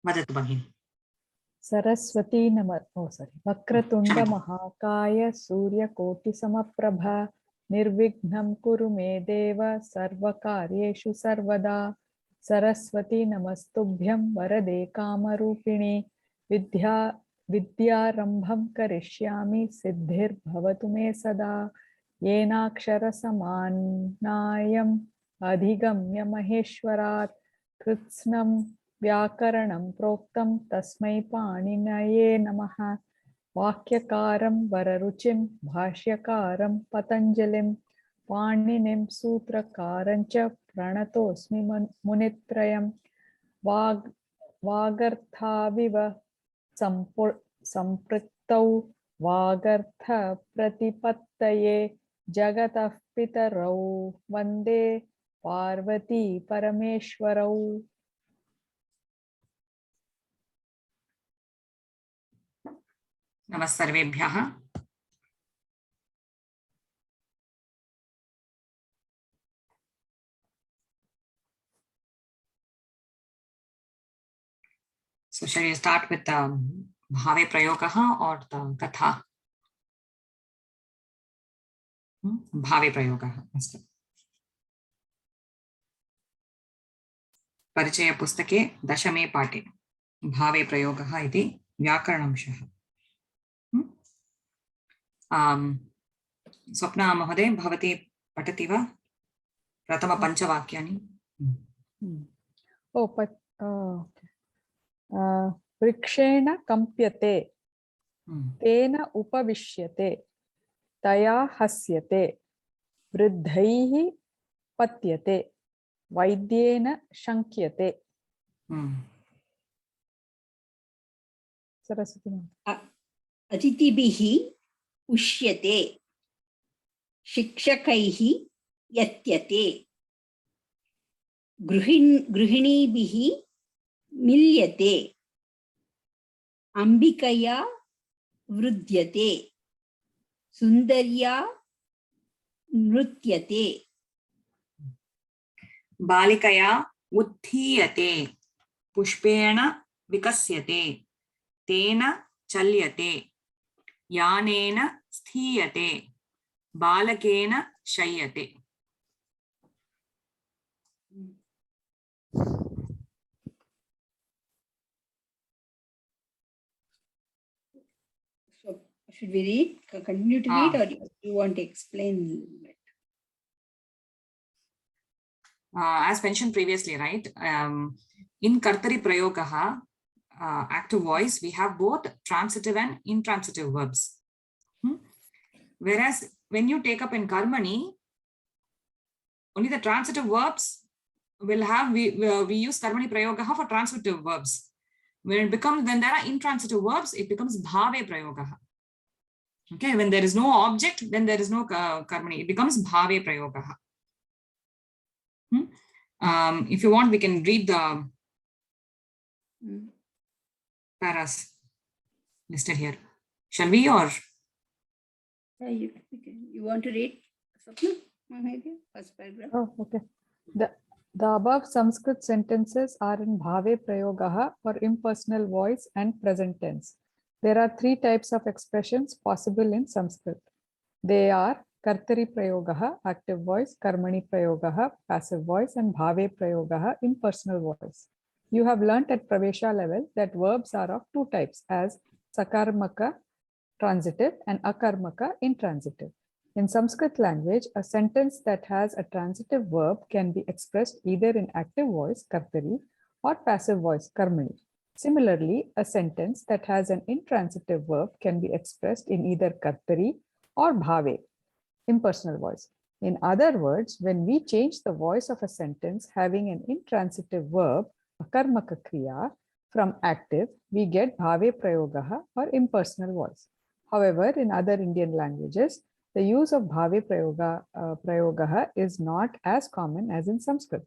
वदतु भगिनि। सरस्वती वक्रतुंड महाकाय सूर्यकोटिसमप्रभा निर्विघ्नं कुरु मे देव सर्वकार्येषु सर्वदा। सरस्वती नमस्तुभ्यं वरदे कामरूपिणे विद्यारंभं करिष्यामि सिद्धिर्भवतु मे सदा। येनाक्षरसमान्नायम् अधिगम्य महेश्वरात् कृत्स्नं व्याकरणं प्रोक्तं तस्मै पाणिनये नमः। वाक्यकारं वररुचिं भाष्यकारं पतञ्जलिं पाणिनिं सूत्रकारं च प्रणतोऽस्मि मुनित्रयं। वागर्थाविव सम्पृक्तौ वागर्थ प्रतिपत्तये जगतः पितरौ वन्दे पार्वती परमेश्वरौ। नमः सर्वेभ्यः। So shall we start with bhave prayogah or the katha? Bhave prayogah. परिचय पुस्तके दशमे पाठे भावे प्रयोगः इति व्याकरणंशः। स्वप्ना महोदय भवती पठति वा प्रथम पञ्चवाक्यानि? वृक्षेण कम्प्यते तेन उपविश्यते तया हस्यते वृद्धैः पत्यते वैद्येन शङ्क्यते। सरस्वती अतिथिभिः उष्यते शिक्षकैः यत्यते गृहिणीभिः मिल्यते अंबिकया वृद्यते सुंदर्या नृत्यते बालिकया उत्थीयते पुष्पेण विकस्यते तेन चल्यते यानेन स्थीयते बालकेन शय्यते। So should we read, continue to read, or you want to explain it? As mentioned previously, right, in Kartari Prayogaha, active voice, we have both transitive and intransitive verbs. Whereas when you take up in Karmani, only the transitive verbs will have, we use Karmani Prayogaha for transitive verbs. When there are intransitive verbs, it becomes Bhave Prayogaha. Okay, when there is no object, then there is no Karmani, it becomes Bhave Prayogaha. If you want, we can read the paras listed here. Shall we, or? You want to read first paragraph? Oh, okay. The above Sanskrit sentences are in Bhave Prayogaha or impersonal voice and present tense. There are three types of expressions possible in Sanskrit. They are Kartari Prayogaha, active voice, Karmani Prayogaha, passive voice, and Bhave Prayogaha, impersonal voice. You have learnt at Pravesha level that verbs are of two types as Sakarmaka, transitive, and Akarmaka, intransitive. In Sanskrit language, a sentence that has a transitive verb can be expressed either in active voice, Kartari, or passive voice, Karmani. Similarly, a sentence that has an intransitive verb can be expressed in either Kartari or Bhave, impersonal voice. In other words, when we change the voice of a sentence having an intransitive verb, Akarmaka Kriya, from active, we get Bhave Prayogaha or impersonal voice. However, in other Indian languages, the use of Bhave Prayogaha is not as common as in Sanskrit.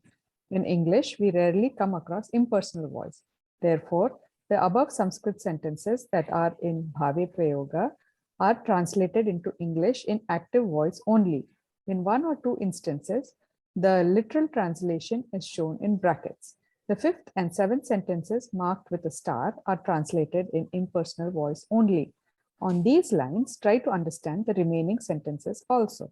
In English, we rarely come across impersonal voice. Therefore, the above Sanskrit sentences that are in Bhave Prayoga are translated into English in active voice only. In one or two instances, the literal translation is shown in brackets. The fifth and seventh sentences marked with a star are translated in impersonal voice only. On these lines, try to understand the remaining sentences also.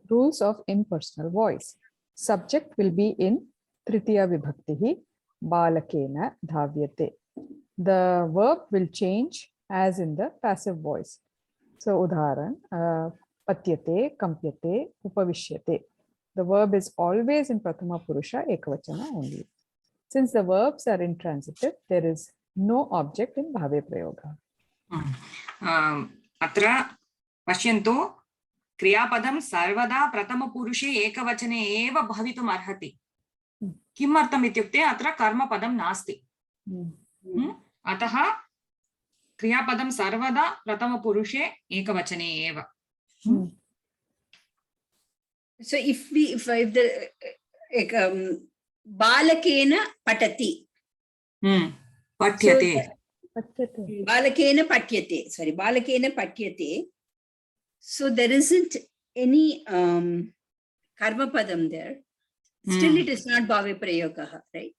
Rules of impersonal voice. Subject will be in Tritiya Vibhaktihi, Balakena Dhavyate. The verb will change as in the passive voice. So, Udharan, Patyate, Kampyate, Upavishyate. The verb is always in Prathama Purusha, Ekavachana only. Since the verbs are intransitive, there is no object in Bhave Prayoga. अत्र पश्यन्तु क्रियापदं सर्वदा प्रथमपुरुषे एकवचने एव भवितुम् अर्हति. किमर्थम् इत्युक्ते अत्र कर्मपदं नास्ति. अतः क्रियापदं सर्वदा प्रथमपुरुषे एकवचने एव. So if the balakena patati. पठ्यते. Balakena patyate. Sorry, balakena patyate. So there isn't any karma padam there. Still, it is not bhave prayogaha, right?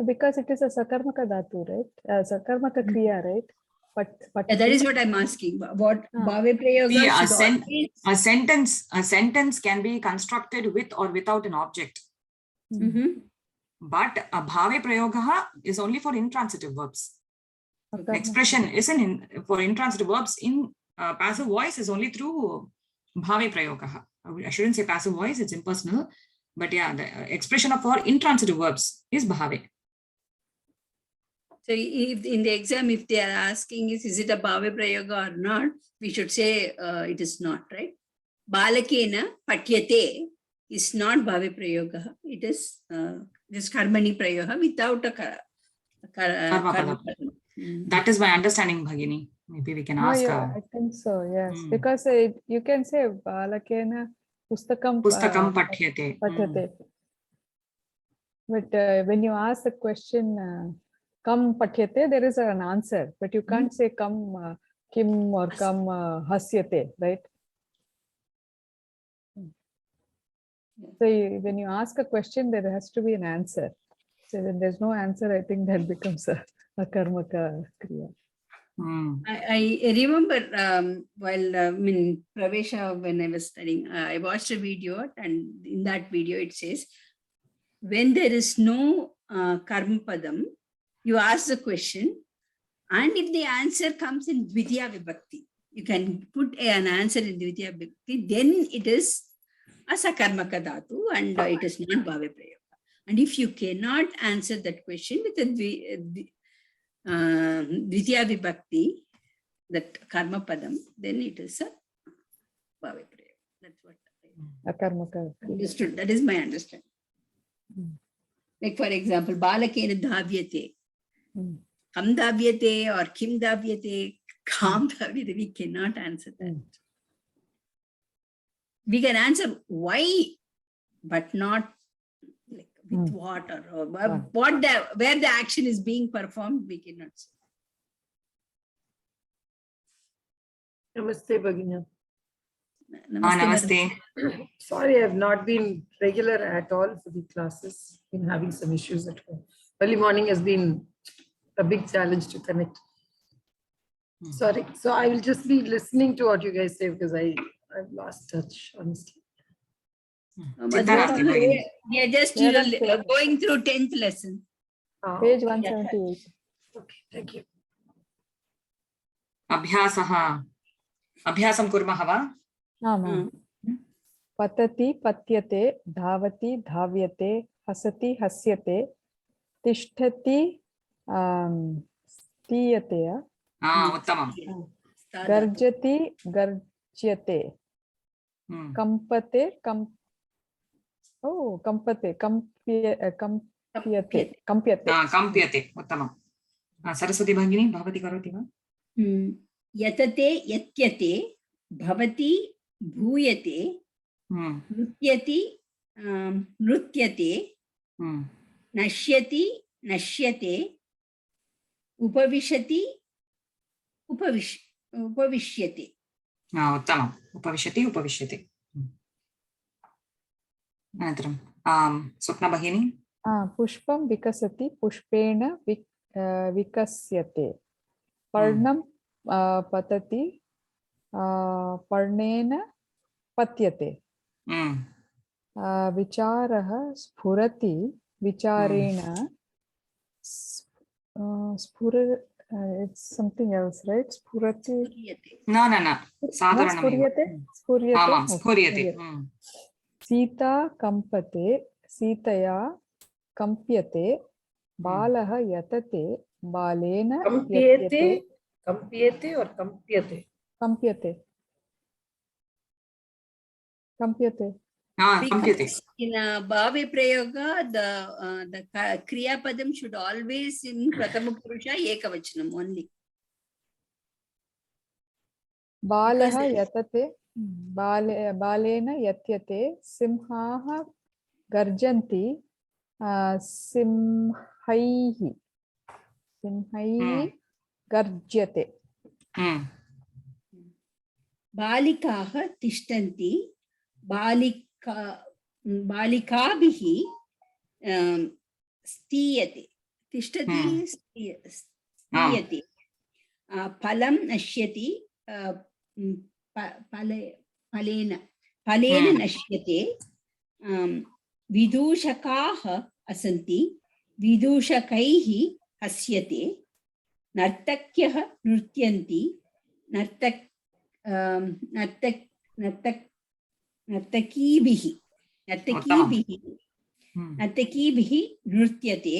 Because it is a Sakarmaka Dhatu, right? Sakarmaka Kriya, right? But That is what I'm asking. What bhave prayoga See, a sentence can be constructed with or without an object. But a bhave prayoga is only for intransitive verbs. Expression isn't for intransitive verbs in passive voice is only through bhave prayoga. I shouldn't say passive voice, it's impersonal. But yeah, the expression of for intransitive verbs is bhave. So if in the exam, if they are asking is it a bhave prayoga or not, we should say it is not, right? Balakena patyate is not bhave prayoga. It is just karmani prayoga without a karma padam. That is my understanding, Bhagini. Maybe we can ask. Yeah, I think so, yes. Because you can say Balakena Pustakam Patyate. Patyate. But when you ask the question, Kam Patyate, there is an answer. But you can't say Kam Kim or Kam Hasyate, right? So when you ask a question, there has to be an answer. So when there's no answer, I think that becomes a karmaka kriya. I remember while in Pravesha, when I was studying, I watched a video, and in that video it says, when there is no karma padam, you ask the question, and if the answer comes in Dvitiya Vibhakti, you can put an answer in Dvitiya Vibhakti, then it is a Sakarmaka Dhatu and it is not Bhave Prayoga. And if you cannot answer that question with a Dvitiya Vibhakti, that Karma Padam, then it is a Bhave Prayoga. That's what I understood. That is my understanding. Like for example, Balakena Dhavyate. Kam Dhavyate or Kim Dhavyate, Kam Dhavyate, we cannot answer that. We can answer why, but not like with what or where the action is being performed, we cannot say. Namaste, Bhagina. Namaste. Sorry, I have not been regular at all for the classes. Been having some issues at home. Early morning has been a big challenge to connect. Sorry. So I will just be listening to what you guys say because I've lost touch, honestly. We are just going through 10th lesson. Page 178. Okay, thank you. Abhyasam kurmah va? Patati patyate, dhavati dhavyate, hasati hasyate, tishtati stiyate, uttamam. Garjati garjyate, kampate Kampyate, uttamam. Saraswati Bhagini, bhavati karoti va? Yatate yatyate, bhavati bhuyate, nutyati nrutyate, nashyati nashyate, upavishati upavishyate. Uttamam. Upavishyati upavishyate. Anantharam Swapna Bhagini. पुष्पं विकसति पुष्पेण विकस्यते पर्णं पतति पर्णेन पत्यते विचारः स्फुरति विचारेण it's something else, right? Spurati. No. Sadharanam. Spuriyate. Spuriyate. Sita kampate, Sitaya kampyate, Balaha yatate, Balena yatyate. Kampyate or kampyate? Kampyate. Kampyate. In Bhave Prayoga, the Kriya Padam should always in Prathama Purusha Ekavachanam only. Balaha yatate, Balena yatyate, Simhaha garjanti, Simhaihi garjyate. Balikaha tishtanti, बालिकाभिः स्तीयते तिष्ठति स्तीयते फलं नश्यति फलेन नश्यते विदूषकाः असन्ति विदूषकैः हस्यते नर्तक्यः नृत्यन्ति नर्तकीभिः नृत्यते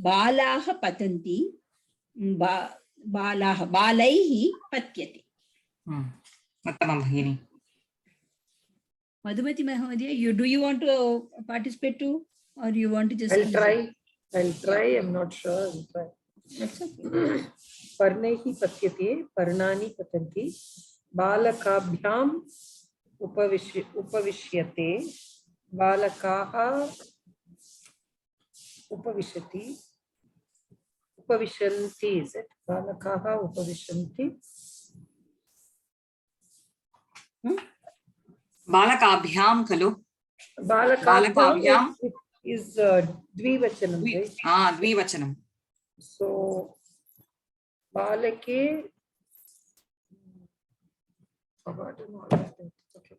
बालाः पतन्ति बालैः पत्यते. उत्तमं भगिनी. Madhumati Mahodaya, do you want to participate too, or you want to just? I'll try. I'm not sure. I'll try. That's okay. Parnehi patyate, parnani patanti, balakabhyam upavishyate, balakaha upavishyati, upavishyanti, is it? Balakaha upavishyanti. Balakabhyam khalu. Balakabhyam is dvivachanam, right? Dvivachanam. So, balake, forgotten all that. Okay.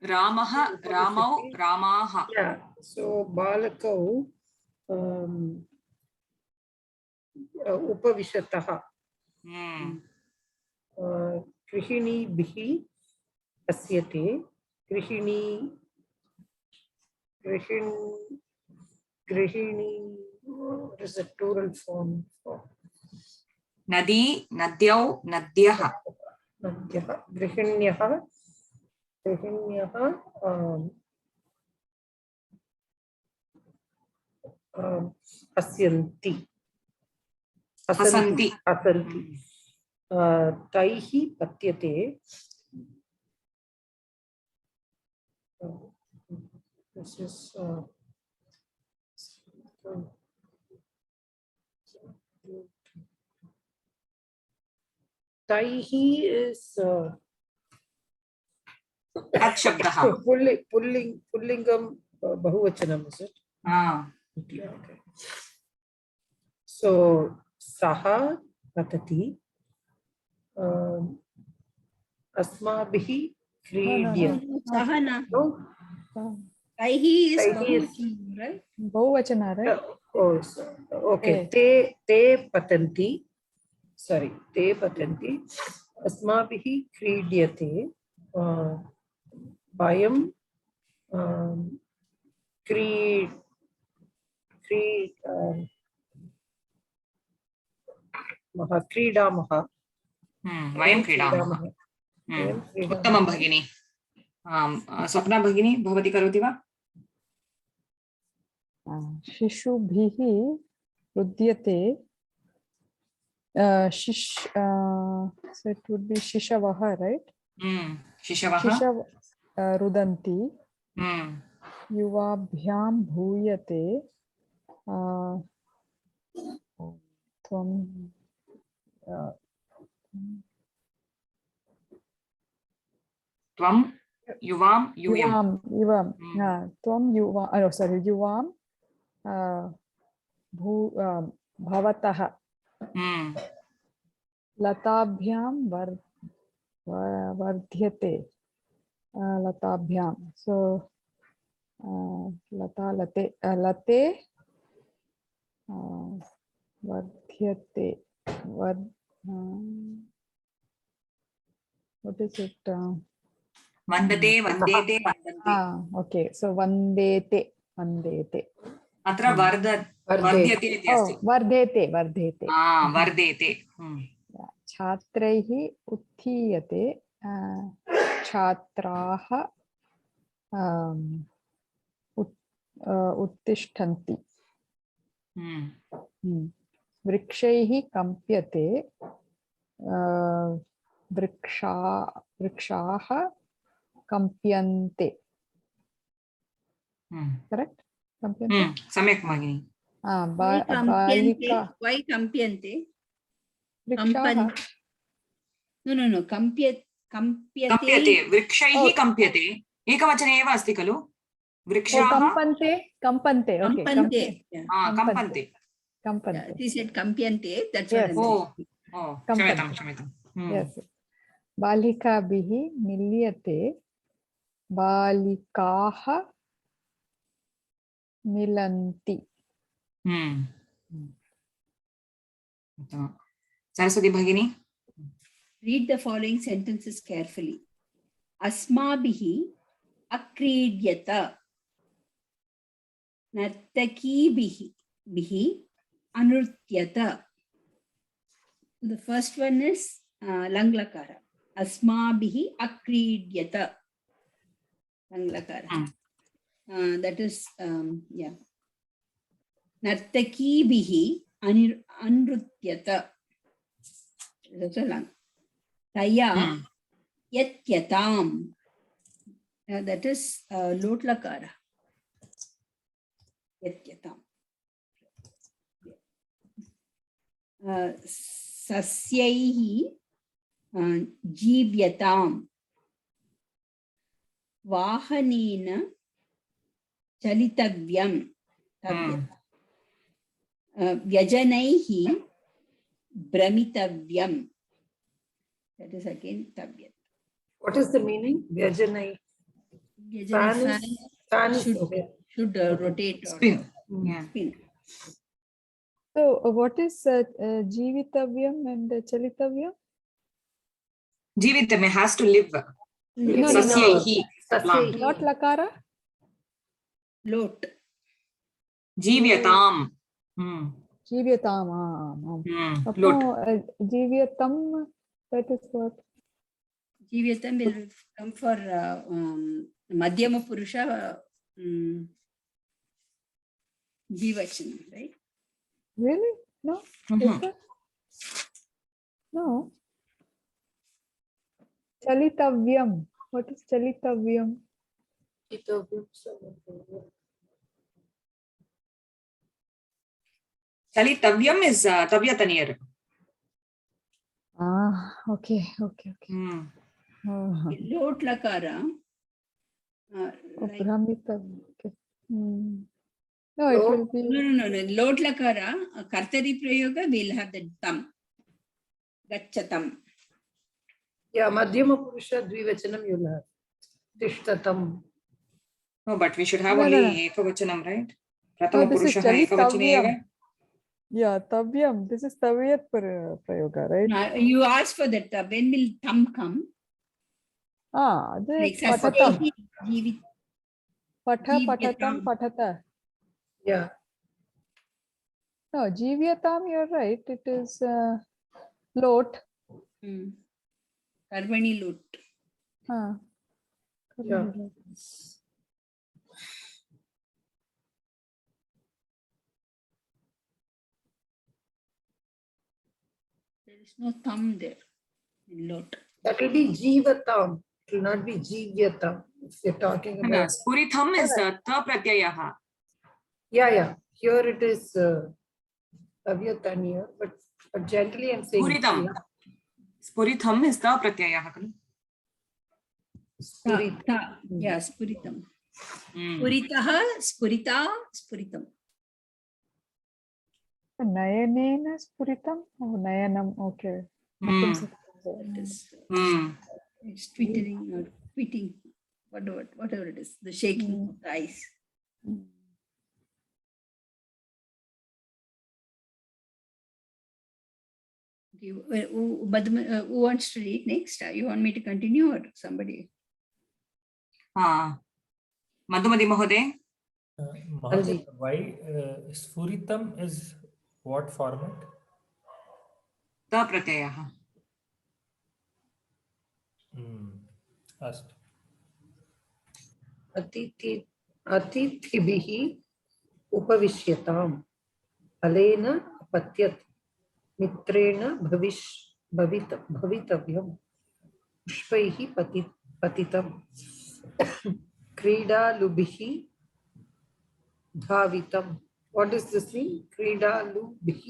Ramaha, Ramau, Ramaha. Yeah. So, balakau upavishataha. Grihini bihi asyate. Grihini. What is the plural form for? Nadi, Nadyau, Nadyaha. Nadyaha. Grihinyaha. Asyanti. Hasanti. Taihi patyate. This is Taihi is pullingam bahuvachanam, is it? Yeah, okay. So saha patati asmabhihi kridyate. Sahana. No? Taihi is right? Bahuvachana, right? Oh, okay. Te patanti. Sorry, te patanti. Asmabhihi kridyate. Vayam क्रीडामः. वयं क्रीडामः. उत्तमं भगिनी. स्वप्ना भगिनी, भवती करोति वा? शिशुभिः रुद्यते. So it would be shishavaha, right? शिशवः रुदन्ति. युवाभ्यां भूयते. त्वं yuvam, yuyam. Yuvam. Hmm. Tvam yuvam. Oh, sorry. Yuvam. Bhavatah. Hmm. Latabhyam vardhyate. Latabhyam. So, late. Vardhyate. What is it? Vandate, vandete, vandante. Okay. So, vandete. Atra vardyate iti asti. Vardhete. Vardete. छात्रैः उत्थीयते छात्राः उत्तिष्ठन्ति वृक्षैः कम्प्यते वृक्षाः कम्प्यन्ते correct कम्प्यन्ते सम्यक् भगिनी बालिका Why kampyante? वृक्षाः No. कम्प्यते वृक्षैः कम्प्यते एकवचने एव अस्ति खलु वृक्षाः कम्पन्ते ओके कम्पन्ते He said kampyante. That's what I'm saying. क्षम्यतां Yes. बालिकाभिः मिल्यते बालिकाः मिलन्ति सरस्वती भगिनी Read the following sentences carefully. Asmabihi akridyata. Nartakibihi anrutyata. The first one is Langlakara. Asmabihi akridyata. Langlakara. That is, yeah. Nartakibihi anrutyata. That's a lang. Taya yatyatam. That is lotlakara. Yatyatam. Sasyaihi jivyatam. Vahanena chalitavyam. Vyajanaihi Bramitavyam. That is again tavyat. What is the meaning? Vyajanai. Fan Should rotate or spin. spin. So, what is Jivitavyam and Chalitavyam? Jivitame has to live. No. Sasyaihi. Not Lakara? Lot. Jivyatam. Jivyatam. Jivyatam, that is what? Jivyatam will come for Madhyama Purusha Dvivachanam, right? Really? No? Is that? No. Chalitavyam. What is Chalitavyam? Chalitavyam is Tavyatanir. Okay. Lot Lakara. Brahmitavyam. Okay. No, it will be. No. Lot Lakara, Kartari Prayoga will have the tam. Gachatam. Yeah, Madhyama Purusha Dvivachanam you'll have. Tishtatam. No, but we should have only Ekavachanam, right? Pratama this is Purusha Ekavachane. Yeah, Tavyam. This is Tavyat Prayoga, right? You asked for that. When will tam come? The Patam. Patatam, Patata. Yeah. No, Jivyatam, you're right. It is Lot. Karmani Lot. Yeah. There is no thumb there in Lot. That will be Jivatam. It will not be Jivyatam. If you're talking about. Spuritham is ta pratyayaha. Yeah. Here it is Tavyataniya, but generally I'm saying. Spuritham is ta pratyayaha. Spurita. Yeah, spuritam. Hmm. Spuritah, spurita, spuritam. Nayanena spuritam? Oh, Nayanam, okay. Hmm. That is, Hmm. it's twittering or tweeting, whatever it is, the shaking of the eyes. Who wants to read next? You want me to continue or somebody? Madhumati Mahoday. Mahoday, why Sphuritam is what format? Ta pratyayah. Astu. अतिथिभिः उपविश्यताम् फलेन अपत्यत मित्रेण भवितव्यम् पुष्पैः पतितम् क्रीडालुभिः धावितम्. What does this mean? क्रीडालुभिः.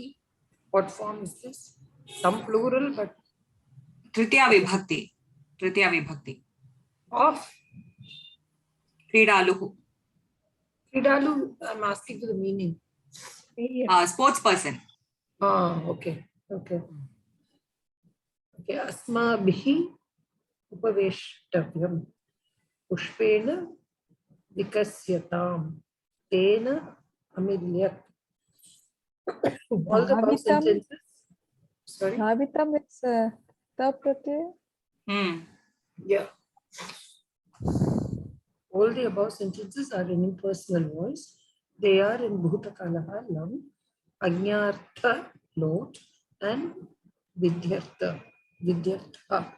What form is this? Some plural, but Tritiya Vibhakti. Tritiya Vibhakti. of Kridaluhu. Kridalu, I'm asking for the meaning. Sports person. Okay. अस्माभिः उपवेष्टव्यम् पुष्पेण विकस्यताम् तेन अमिल्यत्. All the above sentences. Sorry. Dhavitam is ta pratyaya. Yeah. All the above sentences are in impersonal voice. They are in Bhutakalaha, Lam, Ajnartha, Lot, and Vidyartha. Vidyartha.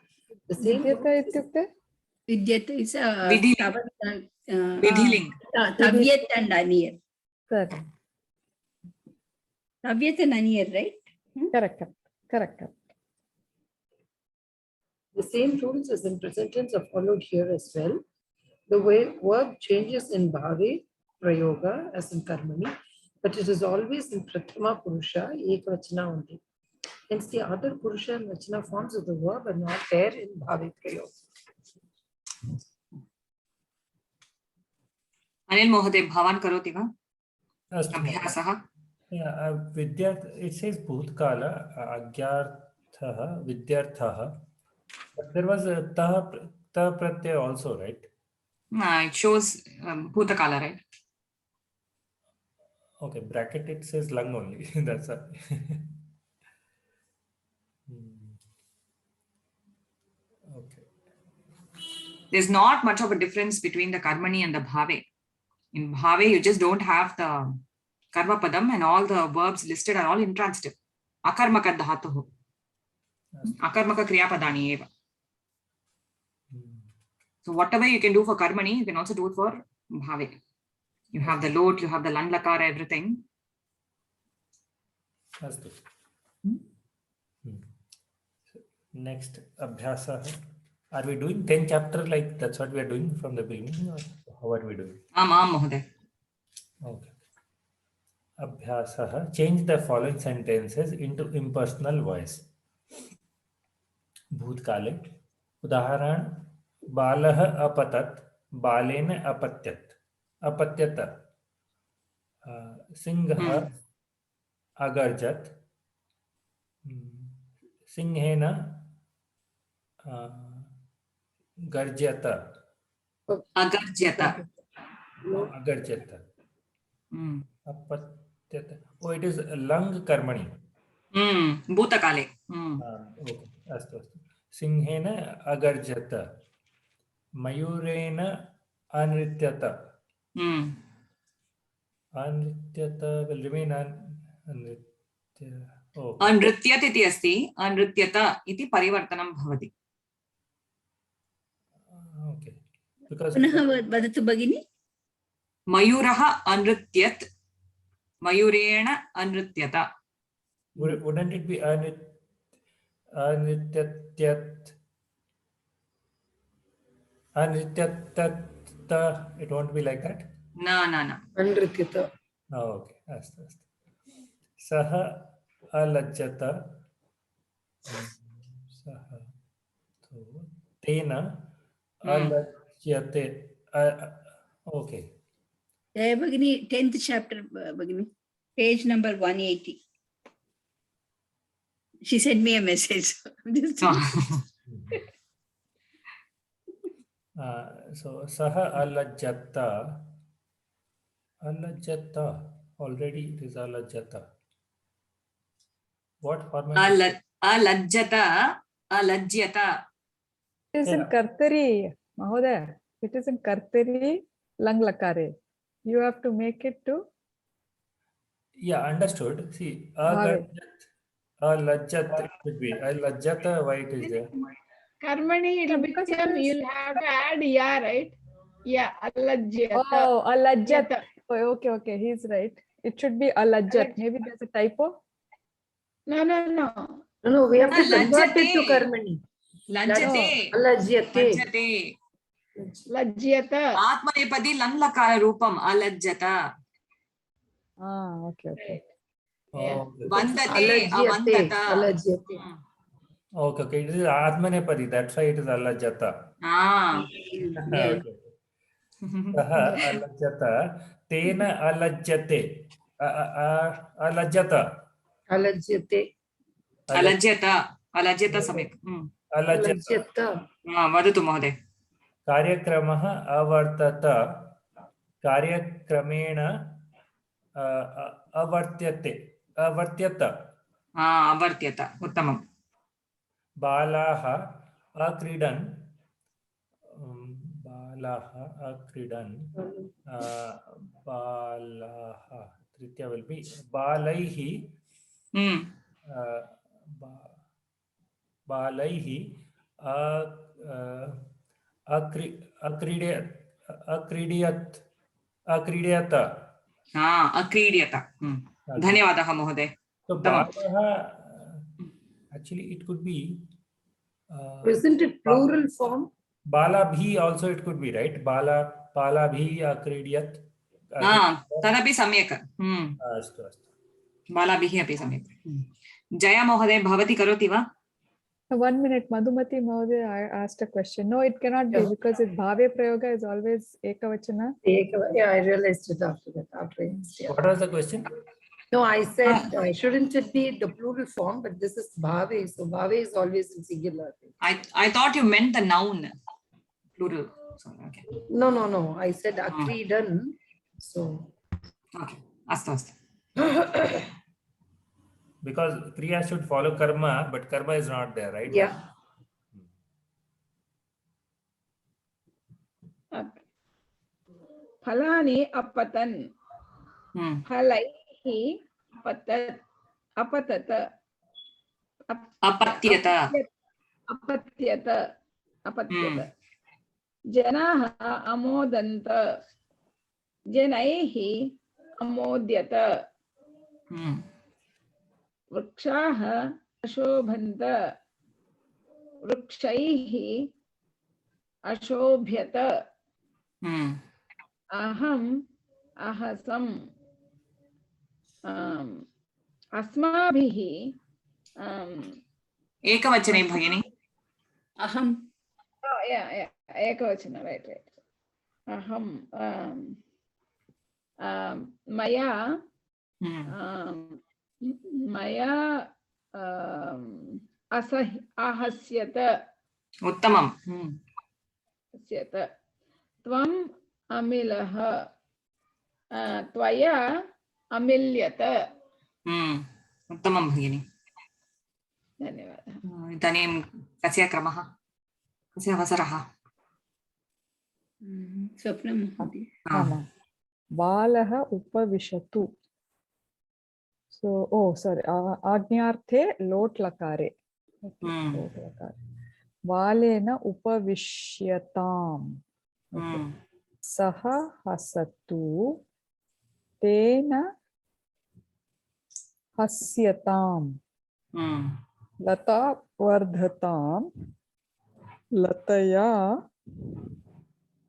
The same. Vidyata ityukte? Vidyat is a Vidhi. Vidhiling. Tavyat and Anir. Correct. Tavyat and Anir, right? Correct. The same rules as in present tense are followed here as well. The way verb changes in bhave, prayoga, as in karmani, but it is always in prathama purusha, ekvachana only. Hence, the other purusha and vachana forms of the verb are not there in bhave prayoga. Anil Mahoday, Bhavan karoti va? Astu. Abhyasah. Yeah, it says Bhutkala, Agyarthaha, Vidyarthaha. But there was a ta pratyaya also, right? It shows Bhutakala, right? Okay, bracket it says lung only. That's a okay. There's not much of a difference between the karmani and the bhave. In bhave, you just don't have the karma padam, and all the verbs listed are all intransitive. Akarmaka dhatuhu. Akarmaka kriya padani eva. So whatever you can do for karmani, you can also do it for bhave. You have the lot, you have the lang lakara, everything. Astu. Next, Abhyasa. Are we doing 10 chapter like that's what we are doing from the beginning, or how are we doing? Mahoday. Okay. Abhyasa. Change the following sentences into impersonal voice. Bhutkale. Udaharan. Balah apatat. Balena apatyat. Apatyata. Singha agarjat. Singhena garjata. Agarjata. Agarjata. Apatyata. Oh, it is lung karmani. Bhutakale. Okay. Astu. Singhena agarjata. Mayurena anrityata. Anrityata will remain anritya. Oh. Anrityat iti asti, anrityata iti parivartanam bhavati. Okay. Because Punaha vadatu bagini? Mayuraha anrityat, mayurena anrityata. wouldn't it be anrityatyat? Anrityatta, it won't be like that? No. Anrityata. Oh, okay. Astu. Saha alajjata. Saha. Tena alajyate. Okay. Bhagini, 10th chapter, Bhagini, page number 180. She sent me a message. So saha alajjata. Alajjata. Already it is alajjata. What format? Alajjata, alajyata. It is in Yeah. Kartari, Mahoday. It is in Kartari, Lang Lakare. You have to make it to Yeah, understood. See, Bhave. alajjat it should be. Alajjata, why it is there? Karmani, it will Because it become, is- you'll have to add ya, right? Yeah, alajyata. Oh, Alajjat. Yata. Oh, okay, he's right. It should be Alajjat. Maybe there's a typo. No, no, no. No, we have to convert it to Lajjate. karmani. Lajjate. Alajyate. Lajjate. Lajyata. Atmanepadi langlakara rupam alajjata. Okay. Yeah. Okay. Vandate, Alajyate. avandata. Alajyate. Okay. It is Atmanepadi. That's why it is alajjata. Yeah. Okay. Saha alajjata. Tena alajjate. Alajjata. Alajyate. Alajyata. Alajyata samik. Alajjata. Alajyata. Vadatu Mahoday. कार्यक्रमः अवर्तत. कार्यक्रमेण अवर्त्यत. Avartyata. Uttamam. बालाः अक्रीडन्. बालाः तृतीया will be बालैः. बालैः अक्रीडयत. Akridiyata. Dhanyavadah Mahoday. So Tamam. बालः, actually it could be Isn't it plural form? बालाभिः also it could be, right? बालाभिः अक्रीडयत्. Tadapi samyak. अस्तु. Balabhihi api samyak. Jaya Mahoday, bhavati karoti va? 1 minute, Madhumati Mahoday, I asked a question. No, it cannot be Yeah. because it Bhave Prayoga is always Ekavachana. Yeah, I realized it after that. Yeah. What was the question? No, I said, shouldn't it be the plural form? But this is bhave. So bhave is always in singular. I thought you meant the noun. Plural. So, okay. No. I said akridan. So. Okay. Astu. Because kriya should follow karma, but karma is not there, right? Yeah. Phalani apatan. Phalaihi apatata. Apatyata. Apatyata. Janaha amodanta. Janaihi amodyata. Vrikshaha ashobhanta. Vrikshaihi ashobhyata. Aham ahasam. Asmabhihi. Ekavachane bhagini. Aham. Oh, yeah. Ekavachana, right. Aham. Maya. Maya ahasyata. Uttamam. Ahasyata. Tvam amilaha. Tvaya amilyata. Uttamam bhagini. Dhanyavadah. Idanim kasya kramaha? Kasya avasaraha? Swapna Mahoday. Ama. Balaha upavishatu. So, sorry. Agnyarthe lot lakare. Lot lakare. Valena upavishyatam. Saha hasatu. Tena hasyatam. Lata vardhatam. Lataya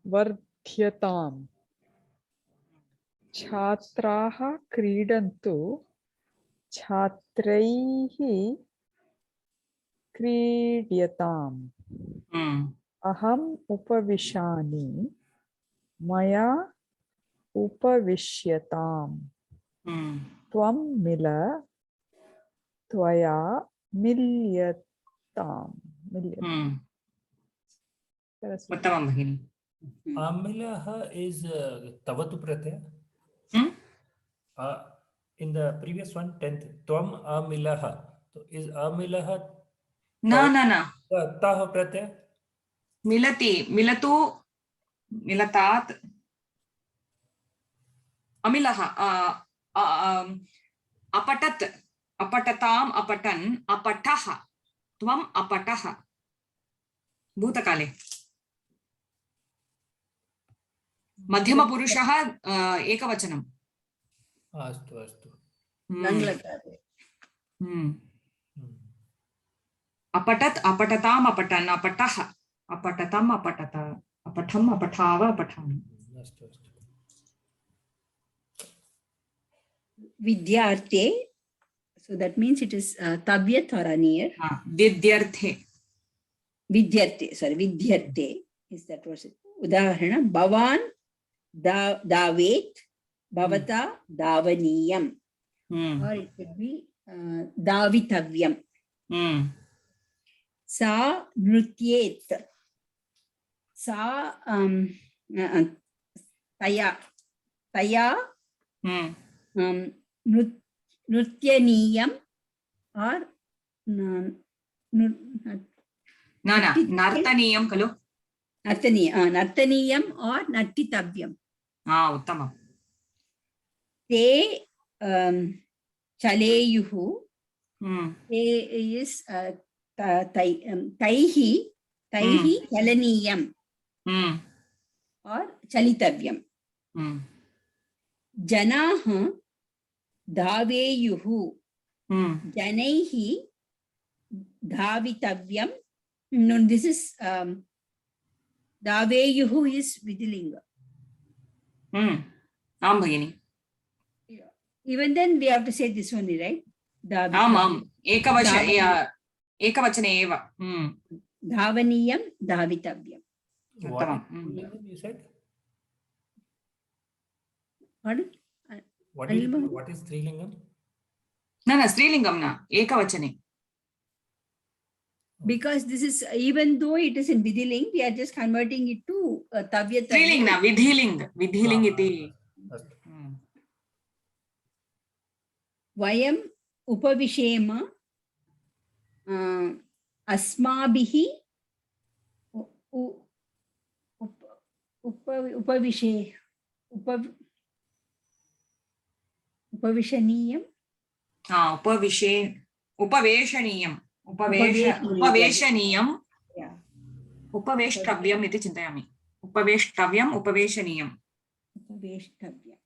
vardhyatam. Chhatraha kridantu. Chhatraihi kridyatam. Aham upavishani maya upavishyatam. Tvam mila tvaya milyatam. Uttamam Bhagini. Amilah is Tavatu Pratyaya. In the previous one, 10th, Tvam Amilah. So is Amilah Na. Tah Pratyaya? Milati, milatu, milatat, amilaha, apatat, apatatam, apatan, apataha, tvam apataha. Bhutakale. Madhyama purushaha ekavachanam. Astu, astu. Langlakare. Apatat, apatatam, apatan, apataha, apatatam, apatata, apatam, apatava, apatam. Astu, astu. Vidyarte. So that means it is tavyat or anir. Vidyarthe. Vidyarte, sorry, vidyarte is that was it. Udaharana, bhavan davet, bhavata davaniyam. Or it could be davitavyam. Sa nrutyet. Sa taya nrutyaniyam or Nartaniyam kalu. Nartaniyam or nattitavyam. Uttamam. Te chaleyuhu. Te is taihi chalaniyam or chalitavyam. Janaha dhaveyuhu. Janaihi dhavitavyam. No, this is Daveyuhu is Vidilinga. Bhagini. Even then we have to say this only, right? Ekavachane eva. Dhavaniyam, Davitavyam. What you said? Pardon? What is Strilingam? No, Strilingam na. Ekavachane. Because this is, even though it is in Vidiling, we are just converting it to Tavyat. Striling na, Vidhiling iti. Vayam upavishema asmabhihi upavishaniyam. Upaveshaniyam. Upaveshaniyam. Upaveshtavyam iti chintayami. Upaveshtavyam, upaveshaniyam. Upaveshtavyam.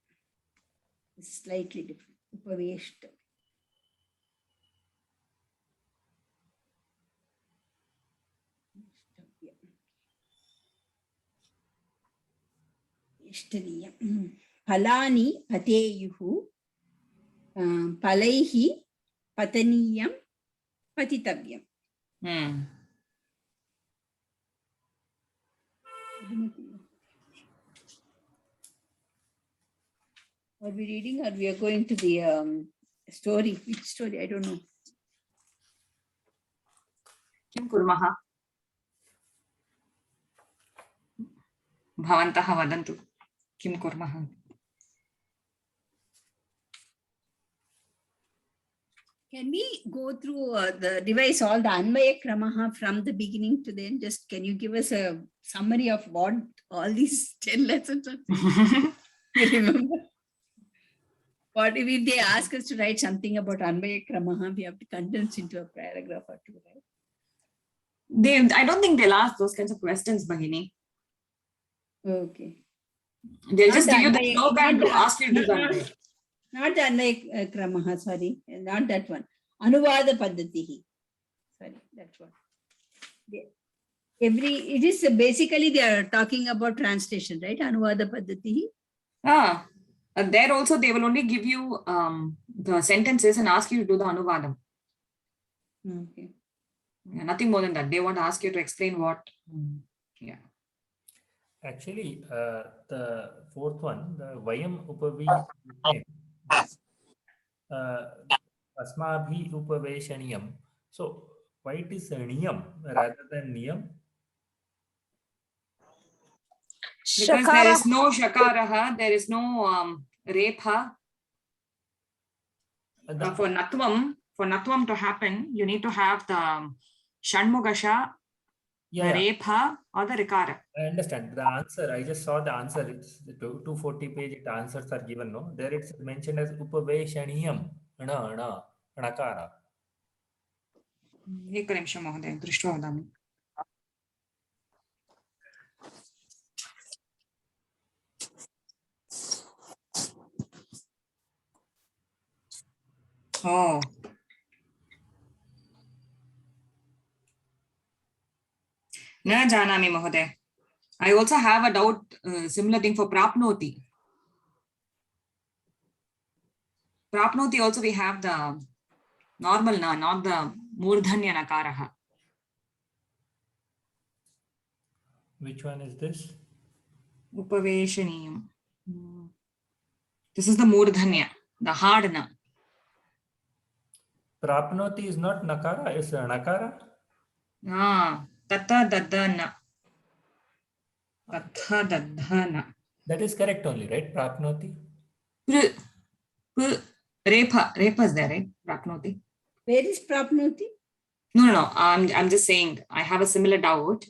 Slightly different. Upaveshtavyam. Phalani pateyuhu. Palaihi pataniyam patitavyam. Are we reading or we are going to the story? Which story? I don't know. Kim kurmaha? Bhavantaha vadantu. Kim kurmaha? Can we go through revise all the Anvaya Kramaha from the beginning to the end? Just can you give us a summary of what all these 10 lessons are? You remember? What if they ask us to write something about Anvaya Kramaha, we have to condense into a paragraph or two, right? I don't think they'll ask those kinds of questions, Bhagini. Okay. They'll Not just give you the Anvaya- sloka and not- ask you to do not- that. Not the Anvaya Kramaha, sorry, not that one. Anuvada Paddhatihi. Sorry, that's one. It is basically they are talking about translation, right? Anuvada Paddhatihi. There also they will only give you the sentences and ask you to do the anuvadam. Okay. Nothing more than that. They want to ask you to explain what. Yeah. Actually, the fourth one, the Vayam Upavi, Asmabhi Upaveshaniyam. So, why it is Niyam rather than Niyam? Because there is no shakaraha, there is no repha. For natvam to happen, you need to have the shanmugasha, the repha, or the rikara. I understand the answer. I just saw the answer. It's the 240 page. The answers are given. No, there it's mentioned as Upaveshaniyam. Nakara. एकनिमिषं महोदय दृष्ट्वा वदामि. Oh. न जानामि महोदय. I also have a doubt, similar thing for prapnoti. Prapnoti also we have the normal na, not the murdhanya nakaraha. Which one is this? Upaveshaniyam. This is the murdhanya, the hard na. Prapnoti is not Nakara, it's Nakara. Tata dadana. Tata dadana. That is correct only, right? Prapnoti. Repha is there, right? Prapnoti. Where is Prapnoti? No. I'm just saying I have a similar doubt.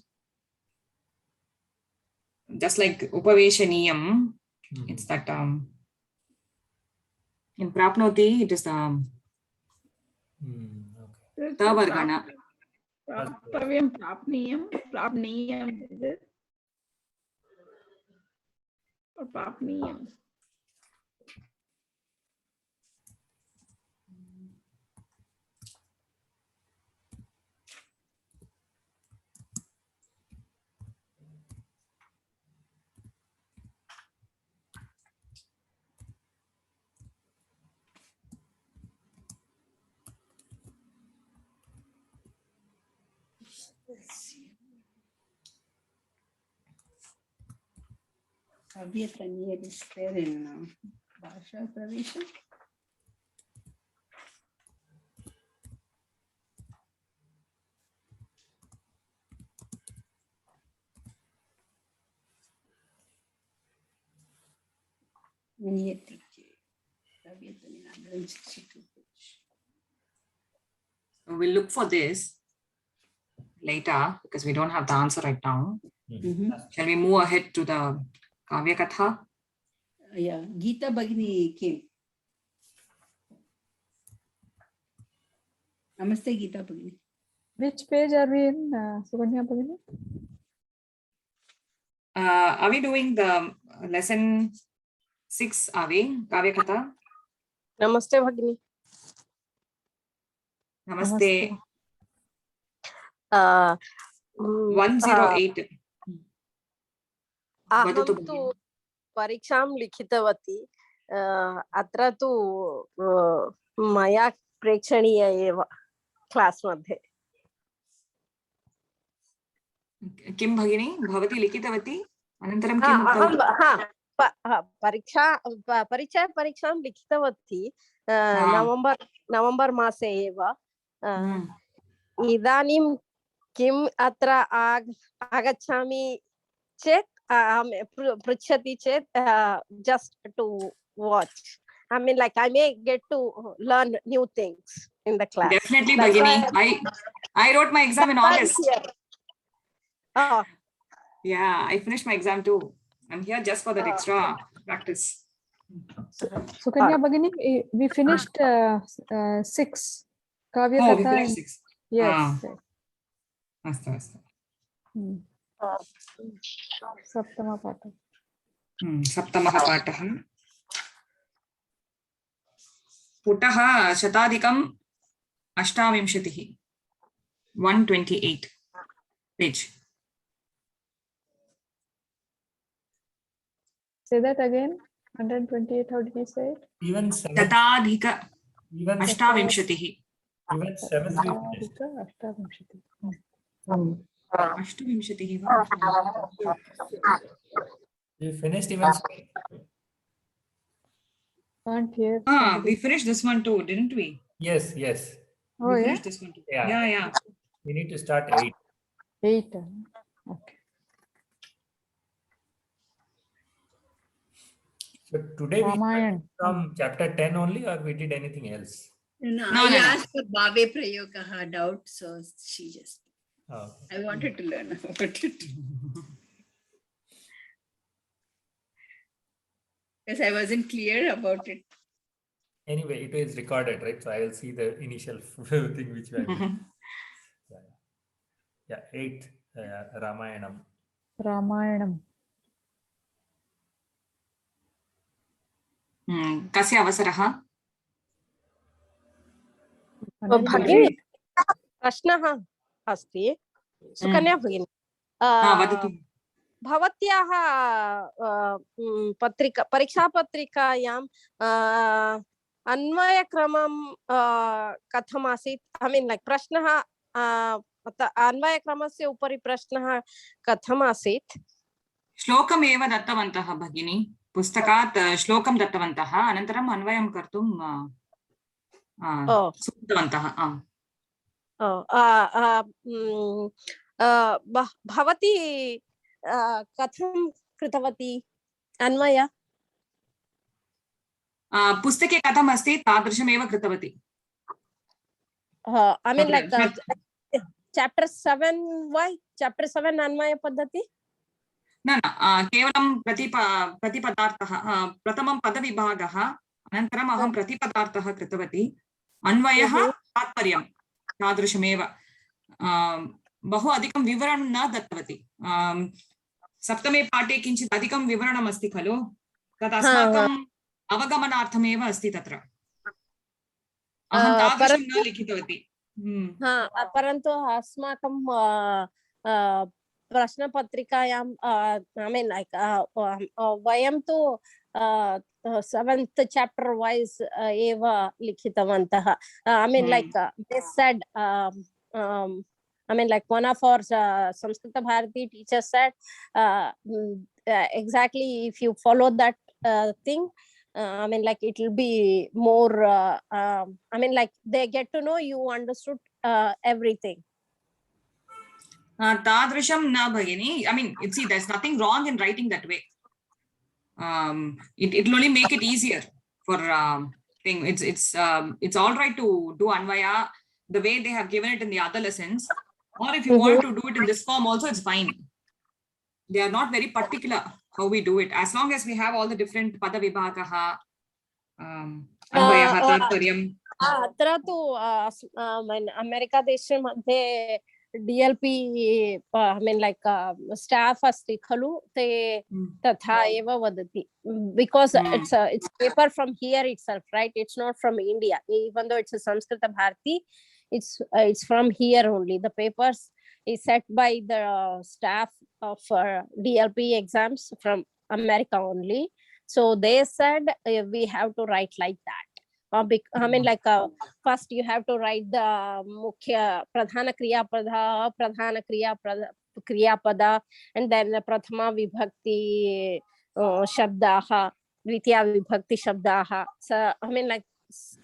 Just like Upaveshaniyam, it's that in Prapnoti it is the Tavargana. Praptavyam, prapniyam, is it? Or prapniyam? Kavyatanya is there in Bhasha Pravesha. We'll look for this later because we don't have the answer right now. Shall we move ahead to the Kavya Katha? Yeah, Geeta Bhagini came. Namaste, Geeta Bhagini. Which page are we in, Suganya Bhagini? Are we doing the lesson 6? Are we? Kavya Katha? Namaste Bhagini. Namaste. Uh, 108. अहं वदतु तु भगिनि. परीक्षां लिखितवती अत्र तु मया प्रेक्षणीय एव क्लास् मध्ये. किं भगिनी भवती लिखितवती अनन्तरं किम् उक्तवती? परीक्षां लिखितवती नवम्बर् मासे एव. इदानीं किम् अत्र आगच्छामि चेत् पृच्छति चेत् just to watch. I mean, like I may get to learn new things in the class. Definitely, Bhagini. I wrote my exam in August. Oh. Yeah, I finished my exam too. I'm here just for that extra practice. Sukanya Bhagini, we finished 6. Kavya Oh, we Katha. finished 6. Yes. Astu. Saptama Pata. सप्तमः पाठः. पुटः 128. 128 page. Say that again. 128. How did you say it? Even 7. शताधिक Even 28. Even 7. अष्टविंशतिः वा? We finished even. Can't hear. We finished this one too, didn't we? Yes, yes. Oh, We yeah. finished this one too. Yeah. Yeah. We need to start 8. 8. Okay. So today we Ramayan. from chapter 10 only, or we did anything else? No, No, I no, no. asked for Bhave Prayogaha doubt, so she just, Oh, I wanted to learn about it. Because I wasn't clear about it. anyway, it is recorded, right? So I will see the initial thing which we did. Yeah, 8 Ramayanam. Ramayanam. कस्य अवसरः? भगिनी प्रश्नः अस्ति सुकन्या भगिनी वदतु। भवत्याः परीक्षापत्रिकायां अन्वयक्रमं कथम् आसीत्? I mean, like प्रश्नः अन्वयक्रमस्य उपरि प्रश्नः कथम् आसीत्? श्लोकम् एव दत्तवन्तः भगिनी, पुस्तकात् श्लोकं दत्तवन्तः, अनन्तरम् अन्वयं कर्तुं सूचितवन्तः। भवती कथं कृतवती अन्वय? पुस्तके कथम् अस्ति तादृशमेव कृतवती। I mean, like chapter 7, why chapter 7 अन्वय पद्धति? न केवलं प्रतिपदार्थः, प्रथमं पदविभागः, अनन्तरम् अहं प्रतिपदार्थः कृतवती, अन्वयः तात्पर्यं तादृशमेव, बहु अधिकं विवरणं न दत्तवती। सप्तमे पाठे किञ्चित् अधिकं विवरणम् अस्ति खलु, तत् अस्माकम् अवगमनार्थमेव अस्ति तत्र, अहं तादृशं न लिखितवती। परन्तु अस्माकं प्रश्नपत्रिकायां I mean, like वयं तु 7th chapter wise एव लिखितवन्तः। I mean, like they said, I mean, like one of our Samskrita Bharati teachers said, exactly if you follow that thing, I mean, like it will be more, I mean, like they get to know you understood everything. तादृशं न भगिनी, I mean, see, there's nothing wrong in writing that way. It will only make it easier for thing. It's all right to do Anvaya the way they have given it in the other lessons, or if you want to do it in this form also, it's fine. They are not very particular how we do it, as long as we have all the different pada vibhagaha, Anvaya, Tatparyam. अत्र तु America देशे मध्ये DLP I mean, like staff अस्ति खलु, ते तथा एव वदति, because it's paper from here itself, right? It's not from India, even though it's a Samskrita Bharati, it's from here only. The papers is set by the staff of DLP exams from America only, so they said we have to write like that. I mean, like first you have to write the mukhya pradhana kriya pada, and then the prathama vibhakti shabdaha, dvitiya vibhakti shabdaha. So I mean, like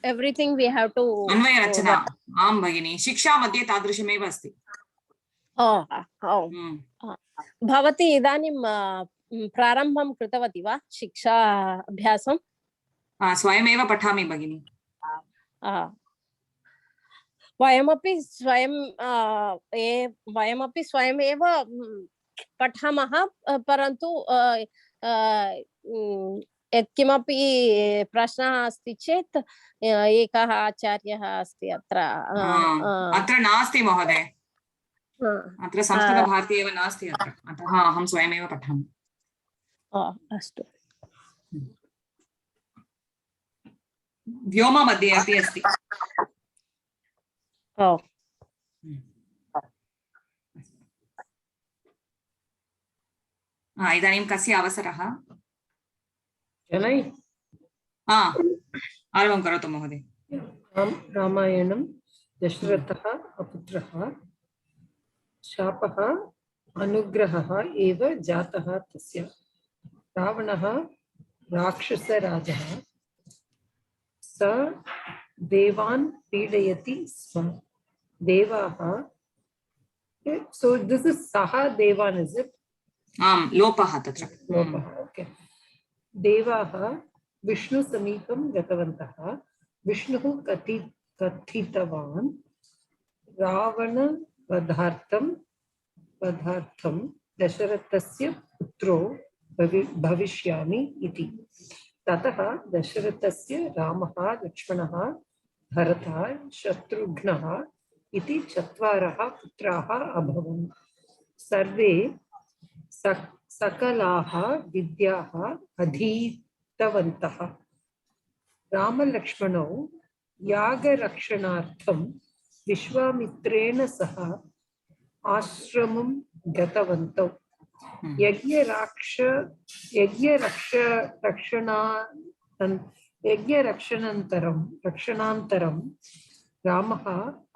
everything we have to अन्वय रचना। आं भगिनी, शिक्षा मध्ये तादृशमेव अस्ति। भवती इदानीं प्रारम्भं कृतवती वा शिक्षा अभ्यासं? स्वयमेव पठामि भगिनी। वयमपि स्वयमेव पठामः, परन्तु यत्किमपि प्रश्नः अस्ति चेत् एकः आचार्यः अस्ति अत्र। अत्र नास्ति महोदय, अत्र संस्कृतभारती एव नास्ति अत्र, अतः अहं स्वयमेव पठामि। अस्तु। व्योम मध्ये अपि अस्ति। इदानीं कस्य अवसरः? आरम्भं करोतु महोदय। रामायणं दशरथः अपुत्रः शापः अनुग्रहः एव जातः तस्य। रावणः राक्षसराजः, स देवान् पीडयति स्म। देवाः, so this is saha devan, is it? लोपः तत्र लोपः, okay. देवाः विष्णु समीपं गतवन्तः। विष्णुः कथितवान् रावणवधार्थं दशरथस्य पुत्रो भविष्यामि इति। ततः दशरथस्य रामः, लक्ष्मणः, भरतः, शत्रुघ्नः इति 4 पुत्राः अभवन्। सर्वे सकलाः विद्याः अधीतवन्तः। रामलक्ष्मणौ यागरक्षणार्थं विश्वामित्रेण सह आश्रमं गतवन्तौ। रक्षणान्तरं रामः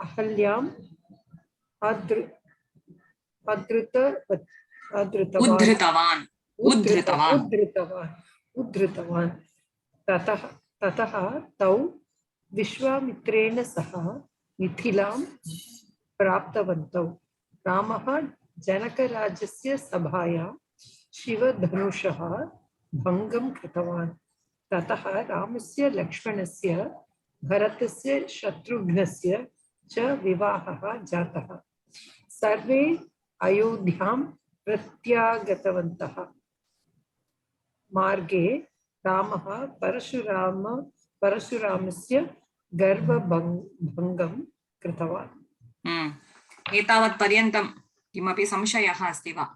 अहल्याम् उद्धृतवान्। ततः तौ विश्वामित्रेण सह मिथिलां प्राप्तवन्तौ। रामः जनकराजस्य सभायां शिवधनुषः भङ्गं कृतवान्। ततः रामस्य, लक्ष्मणस्य, भरतस्य, शत्रुघ्नस्य च विवाहः जातः। सर्वे अयोध्यां प्रत्यागतवन्तः। मार्गे रामः परशुरामस्य गर्भभङ्गं कृतवान्। एतावत् पर्यन्तं किमपि संशयः अस्ति वा?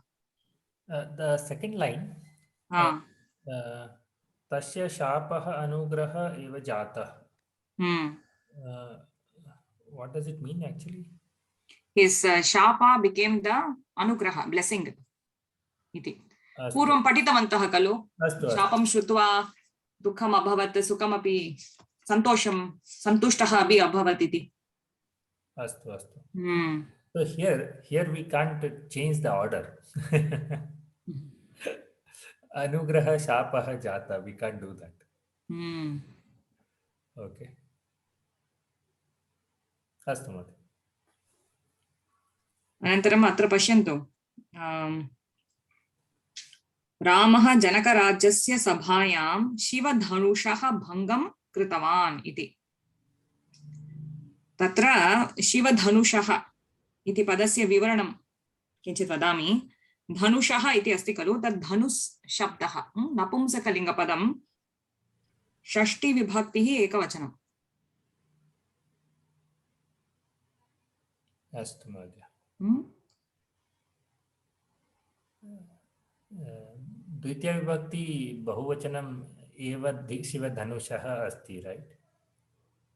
The second line, तस्य शापः अनुग्रह एव जातः. What does it mean actually? His shapa became the anugraha, blessing. Iti. पूर्वं पठितवन्तः खलु? शापं श्रुत्वा दुःखम् अभवत्, सुखमपि, सन्तुष्टः अपि अभवत् इति. अस्तु अस्तु. So here we can't change the order. Anugraha shapah jata, we can't do that. Okay. अस्तु महोदय. अनन्तरम् अत्र पश्यन्तु, रामः जनकराज्यस्य सभायां शिवधनुषः भङ्गं कृतवान् इति. तत्र शिवधनुषः इति पदस्य विवरणं किञ्चित् वदामि. धनुषः इति अस्ति खलु, तद् धनुस् शब्दः नपुंसकलिङ्गपदं, षष्ठी विभक्तिः एकवचनम्. अस्तु महोदय. द्वितीय विभक्ति बहुवचनम एव शिवधनुषः अस्ति, राइट?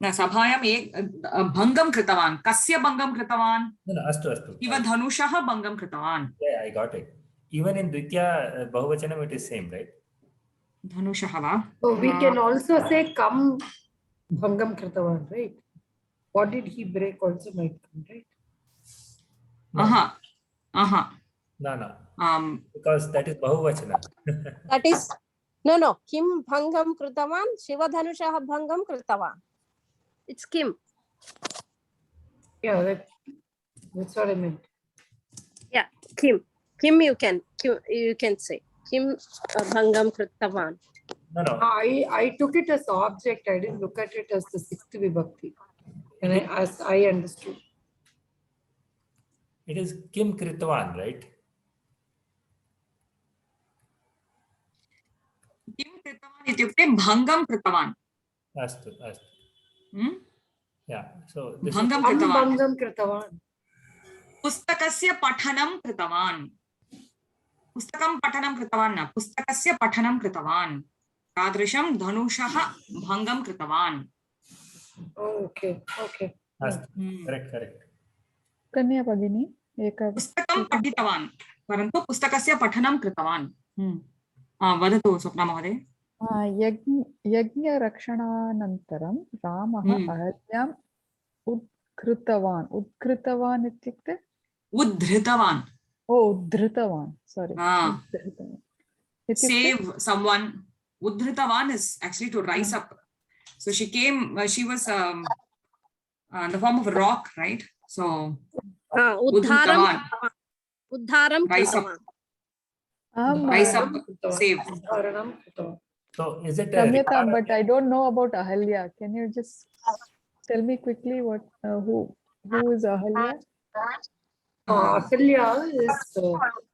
न, सभायां भङ्गं कृतवान्. कस्य भङ्गं कृतवान्? अस्तु अस्तु. शिवधनुषः भङ्गं कृतवान्. I got it. Even in द्वितीय बहुवचनम it is same, right? धनुषः वा? So we can also say kam bhangam kritavan, right? What did he break also might come, right? No. Because that is bahuvachana. That is no. Kim bhangam kritavan, Shivadhanushah bhangam kritavan. It's Kim. Yeah, that's what I meant. Yeah, Kim. Kim you can say. Kim bhangam kritavan. No. I took it as object. I didn't look at it as the sixth vibhakti. And as I understood. It is Kim Kritavan, right? किं कृतवान् इत्युक्ते भङ्गं कृतवान्. अस्तु. Yeah, so this भङ्गं कृतवान्. पुस्तकस्य पठनं कृतवान्. पुस्तकं पठनं कृतवान् न, पुस्तकस्य पठनं कृतवान्. तादृशं धनुषः भङ्गं कृतवान्. Okay. Correct. कन्या भगिनी, पुस्तकं पठितवान् परन्तु पुस्तकस्य पठनं कृतवान्. वदतु स्वप्ना महोदय. यज्ञरक्षणानन्तरं रामः अहल्याम् उद्धृतवान् इत्युक्ते Udhritavan. Oh, Dhritavan. Sorry. Ah. Udhritavan. Ityukte? Save someone. Udhritavan is actually to rise up. So she came, she was in the form of a rock, right? So Uddharam Udhritavan, Uddharam rise up, Kritavan. rise up, save. Udharanam kritavan. So is it a Ramyatam, Rikara? but I don't know about Ahalya. Can you just tell me quickly what who is Ahalya? Ahalya is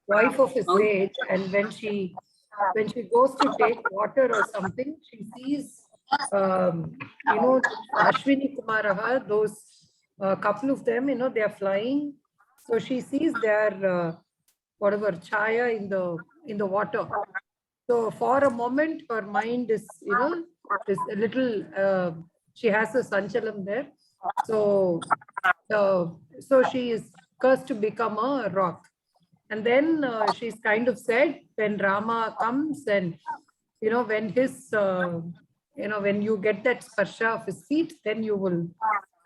wife of a sage, and when she goes to take water or something, she sees, Ashwini Kumaraha, those couple of them, they are flying. So she sees their whatever chaya in the water. So for a moment, her mind is, is a little. She has a sanchalam there. So she is cursed to become a rock. And then she's kind of said, when Rama comes and, when his, when you get that sparsha of his feet, then you will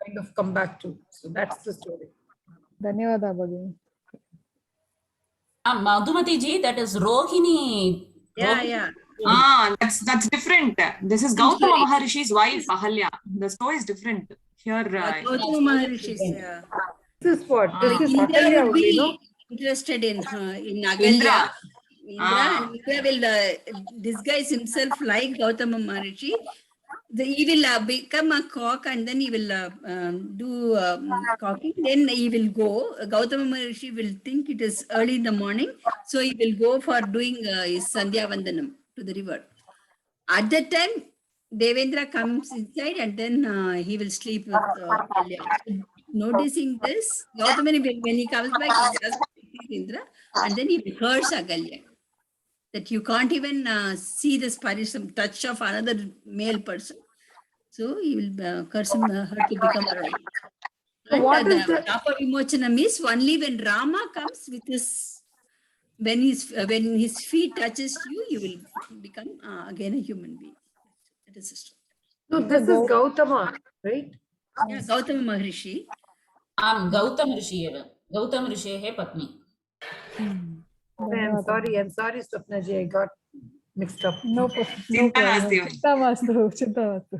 kind of come back to. So that's the story. Dhanyavada Bhagini. Madhumati ji, that is Rohini. Yeah, Rohini. yeah. That's different. This is Gautama Maharishi's wife, Ahalya. The story is different. Here, Gautama Maharishi's. This is what? This is Indra Ahalya would only, no? be interested in Agalya. Indra. And Indra will disguise himself like Gautama Maharishi. He will become a cock, and then he will do cocking. Then he will go. Gautama Maharishi will think it is early in the morning, so he will go for doing his Sandhya Vandanam to the river. At that time, Devendra comes inside, and then he will sleep with Ahalya. Noticing this, Gautama, when he comes back, he just sees Indra, and then he will curse Agalya. That you can't even see this parisham touch of another male person. So he will curse him, her to become a right. So what is the Tapa Vimochanam is only when Rama comes with his, when his feet touches you, you will become again a human being. That is the story. No, this is Gautama, right? Yeah, Gautama Maharishi. Gautam Rishi. Gautam Rishi hai Patni. I'm sorry, Swapna ji, I got mixed up. No problem. Chinta nasti. Chinta mastu.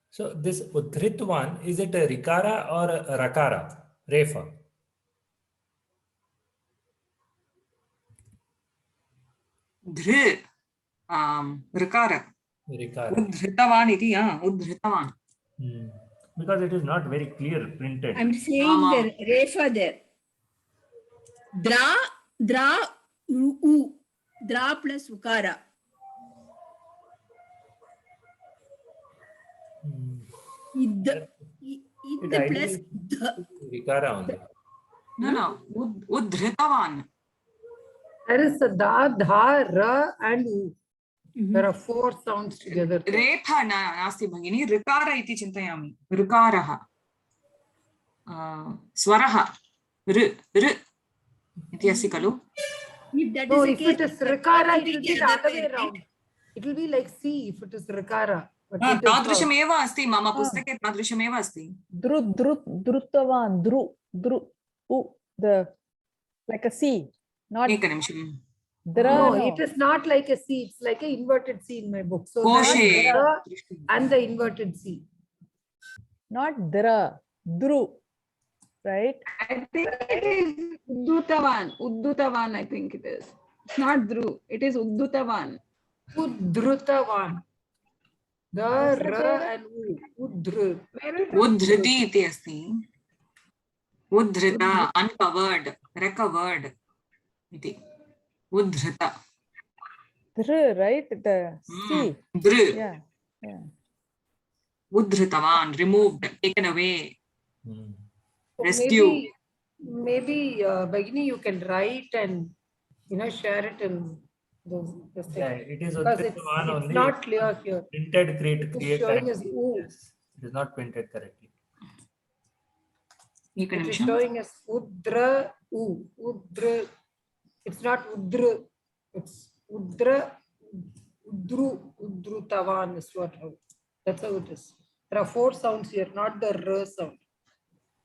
So this Udhritvan, is it a Rikara or a Rakara? Refa. Dhri. Rikara. Rikara. Udhritavan iti, Udhritavan. Because it is not very clear printed. I'm saying Rama. the Refa there. Dra, U. Dra plus Ukara. Id plus the. Rikara only. No. Udhritavan. There is a da, dha, ra, and u. There are 4 sounds together. Repha nasti bhagini. Rikara iti chintayami. Rikaraha. Swaraha. R. Iti asti kalu. If that No, is the if case, it is Rikara, it will be the other way right? around. It will be like C if it is Rikara. But it is तादृशमेव अस्ति मम पुस्तके तादृशमेव अस्ति. Drutavan. Dru. U. Like a C. Not एकनिमिषम्. Dra. no, No. it is not like a C. It's like an inverted C in my book. So Koshe. that's Dra and the inverted C. Not Dra. Dru. Right? I think it is Uddutavan, I think it is. It's not Dhru, it is Uddutavan. Udhrutavan. The ra and u. Udhr. Udhriti iti asti. Udhrita, uncovered, recovered iti. Udhrita. Dr, right? The C. Dhr. Yeah. Udhritavan, removed, taken away, Hmm. rescue. Maybe Bhagini, you can write and share it in the thing. Yeah, it is Because Udhritvan it's only. not clear here. Printed It's create showing as correctly. U. Yes. It is not printed correctly. It is एकनिमिषम्. showing as Udra U. Udra. It's not Udra. It's Udra. Udrutavan is what. That's how it is. There are 4 sounds here, not the R sound.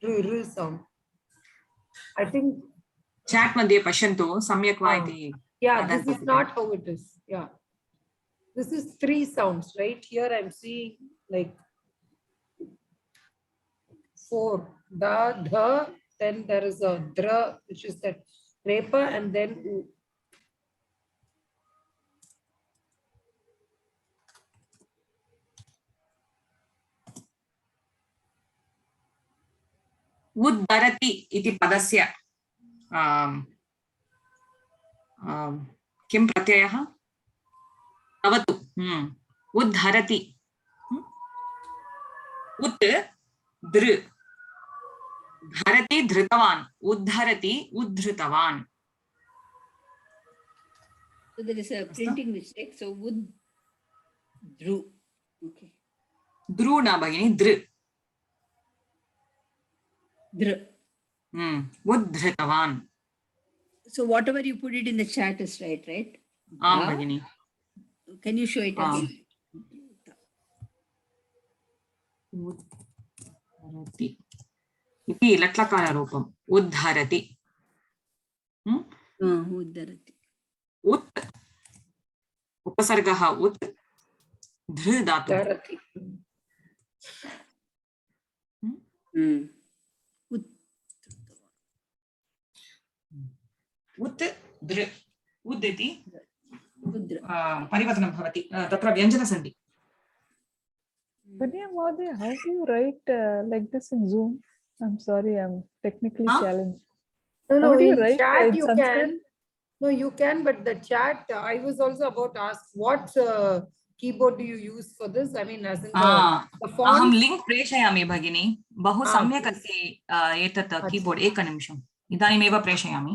r sound. I think, Chat मध्ये पश्यन्तु सम्यक् वा इति yeah, this वदन्तु is not how it is. Yeah. This is 3 sounds, right? Here I'm seeing like 4. Da, dha, then there is a dra, which is that repa, and then u. उद्धरति इति पदस्य किं प्रत्ययः भवतु उद्धरति उत् दृ धरति धृतवान् उद्धरति उद्धृतवान् So there is a printing mistake. So would drew. Okay. द्रु न भगिनी दृ Dr. उद्धृतवान् So whatever you put it in the chat is right, right? आं Da? भगिनी Can you show it again? उद्धरति इति लट्लकाररूपम् उद्धरति Uddharati. उत् उपसर्गः उत् धृ धातु Dharati. उत् धृ उद् इति Udra. परिवर्तनं भवति तत्र व्यञ्जनसन्धि Vidya Mohoday, how do you write like this in Zoom? I'm sorry, I'm technically Huh? challenged. No, How no, do you in write chat in you Sanskrit? can. No, you can, but the chat, I was also about to ask, what keyboard do you use for this? I mean, as in the अहं font? Link प्रेषयामि भगिनी बहु सम्यक् अस्ति एतत् keyboard एकनिमिषम् इदानीमेव प्रेषयामि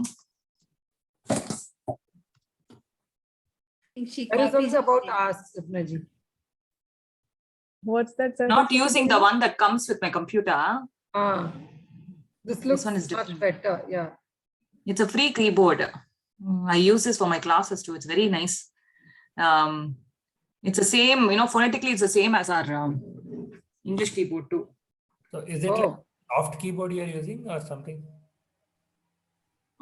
I think she I was copies also about it. to ask, Sapnaji. What's that? not using the one that comes with my computer. This looks one is much different. better, yeah. It's a free keyboard. I use this for my classes too. It's very nice. It's the same, phonetically it's the same as our English keyboard too. So is it like soft keyboard you are using or something?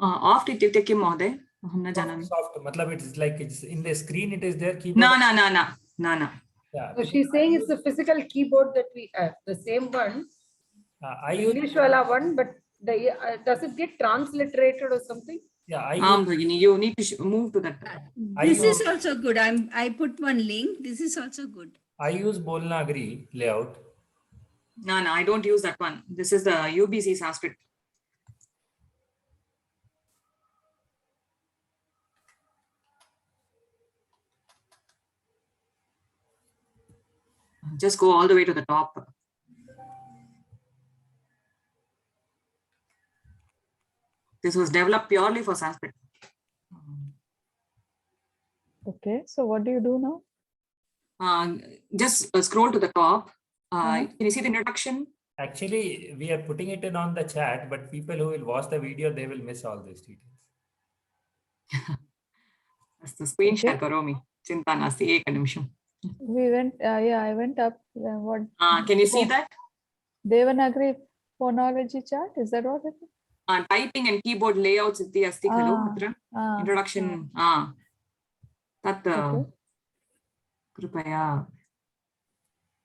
Oft ityukte kim mohoday? Aham na janami. Soft, matlab it's like it's in the screen it is there keyboard. No. Yeah. So she's saying it's the physical keyboard that we have, the same one, I use English wala one, but the does it get transliterated or something? yeah I Aam use, bhagini, you need to move to that. This is also good. I put one link. This is also good. I use Bolnagri layout. No, I don't use that one. This is the UBC Sanskrit. Just go all the way to the top. This was developed purely for Sanskrit. Okay, so what do you do now? Just scroll to the top. Can you see the introduction? Actually, we are putting it in on the chat, but people who will watch the video, they will miss all these details. Astu, screen share karomi. Chinta nasti, ekanimishamam. We went, yeah, I went up. What? Can you see that? Devanagari phonology chart, is that what it is? Typing and keyboard layouts iti asti khalu atra introduction tat कृपया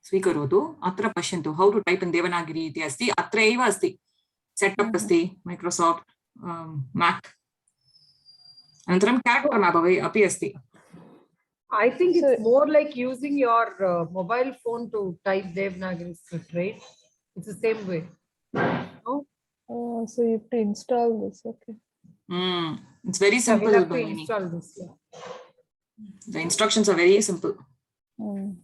स्वीकरोतु अत्र पश्यन्तु how to type in Devanagari इति अस्ति अत्र एव अस्ति setup अस्ति Microsoft Mac अनन्तरं character map अपि अस्ति. I think it's more like using your mobile phone to type Devanagari script, right? It's the same way. No? Oh, so you have to install this, okay. It's very simple. We'll have to install this, yeah. The instructions are very simple. And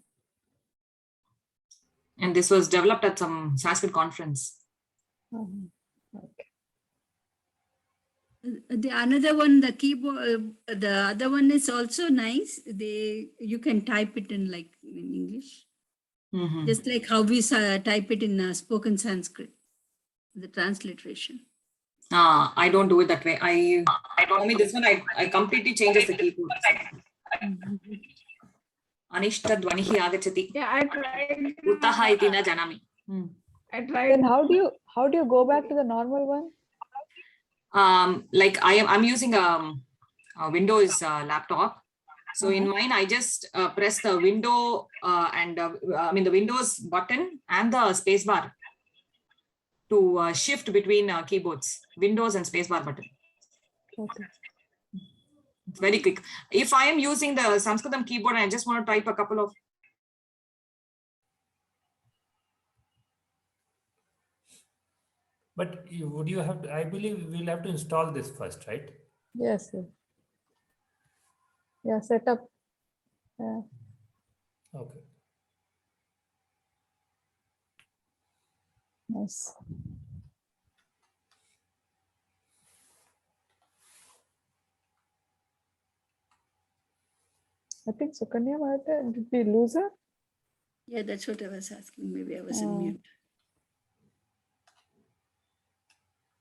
this was developed at some Sanskrit conference. Okay. The another one, the keyboard, the other one is also nice. You can type it in like in English, just like how we type it in spoken Sanskrit, the transliteration. I don't do it that way. I this one I completely changes the keyboard. Anishta dvanihi agachati. Yeah, I tried. Utaha iti na janami. I tried. Then how How do you go back to the normal one? Like I'm using a Windows laptop. So in mine, I just press the window the Windows button and the space bar to shift between keyboards, Windows and space bar button. Okay. It's very quick. If I am using the Sanskritam keyboard and I just want to type a couple of But would you have to, I believe we'll have to install this first, right? Yes. Yes. Yeah, set up. Yeah. Okay. Nice. I think Sukanya Mahata, did we lose her? Yeah, that's what I was asking. Maybe I was on mute.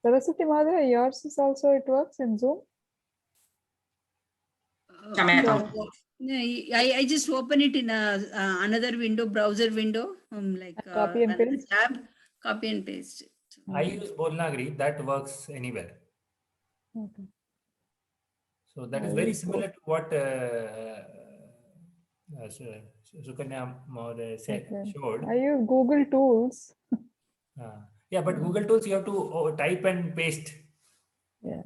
Saraswati Madhya, yours is also, it works in Zoom? Tomato. No, I just open it in another window, browser window, Copy and another paste? tab, copy and paste. I use Bolnagri, that works anywhere. Okay. So that is I very use similar to what Sukanya Mahoday Okay. showed. I use Google Tools. Yeah, but Google Tools, you have to type and paste. Yeah.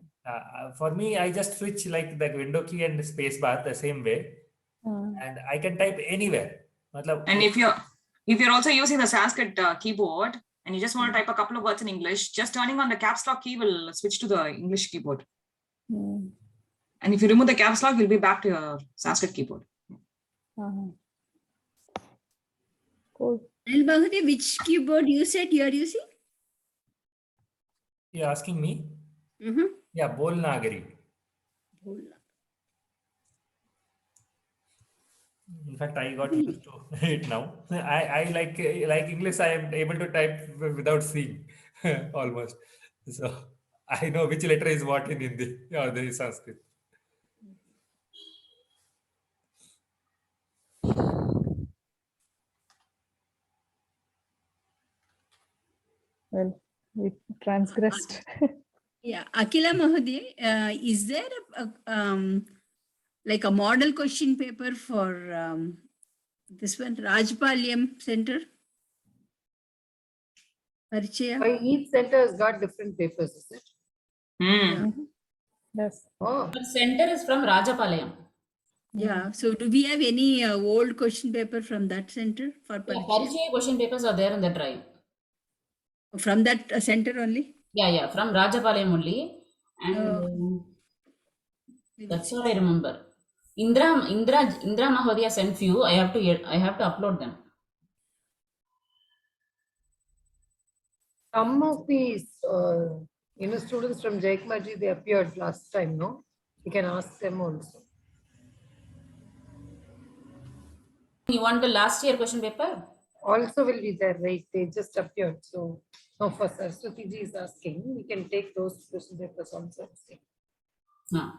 For me, I just switch like the window key and space bar the same way, and I can type anywhere. And if you're also using the Sanskrit keyboard and you just want to type a couple of words in English, just turning on the caps lock key will switch to the English keyboard. And if you remove the caps lock, you'll be back to your Sanskrit keyboard. Cool. Anil Bhagwati, which keyboard you said you are using? You're asking me? Mm-hmm. Yeah, Bolnagri. In fact, I got used to it now. I like English. I am able to type without seeing almost. So I know which letter is what in Hindi or the Sanskrit. Well, we transgressed. Yeah, Akila Mahoday, is there like a model question paper for this one, Rajpalyam Center? Parichaya? Each center has got different papers, is it? Yes. Oh, The center is from Rajapalayam. Yeah, so do we have any old question paper from that center for Yeah, Parichaya? Parichaya question papers are there in the drive. From that center only? Yeah, from Rajapalayam only. And that's what I remember. Indra Mahodaya sent few. I have to upload them. some of these, students from Jaikmaji, they appeared last time, no? You can ask them also. You want the last year question paper? Also will be there, right? They just appeared. So, no, for Saraswati ji is asking, we can take those question papers also. No.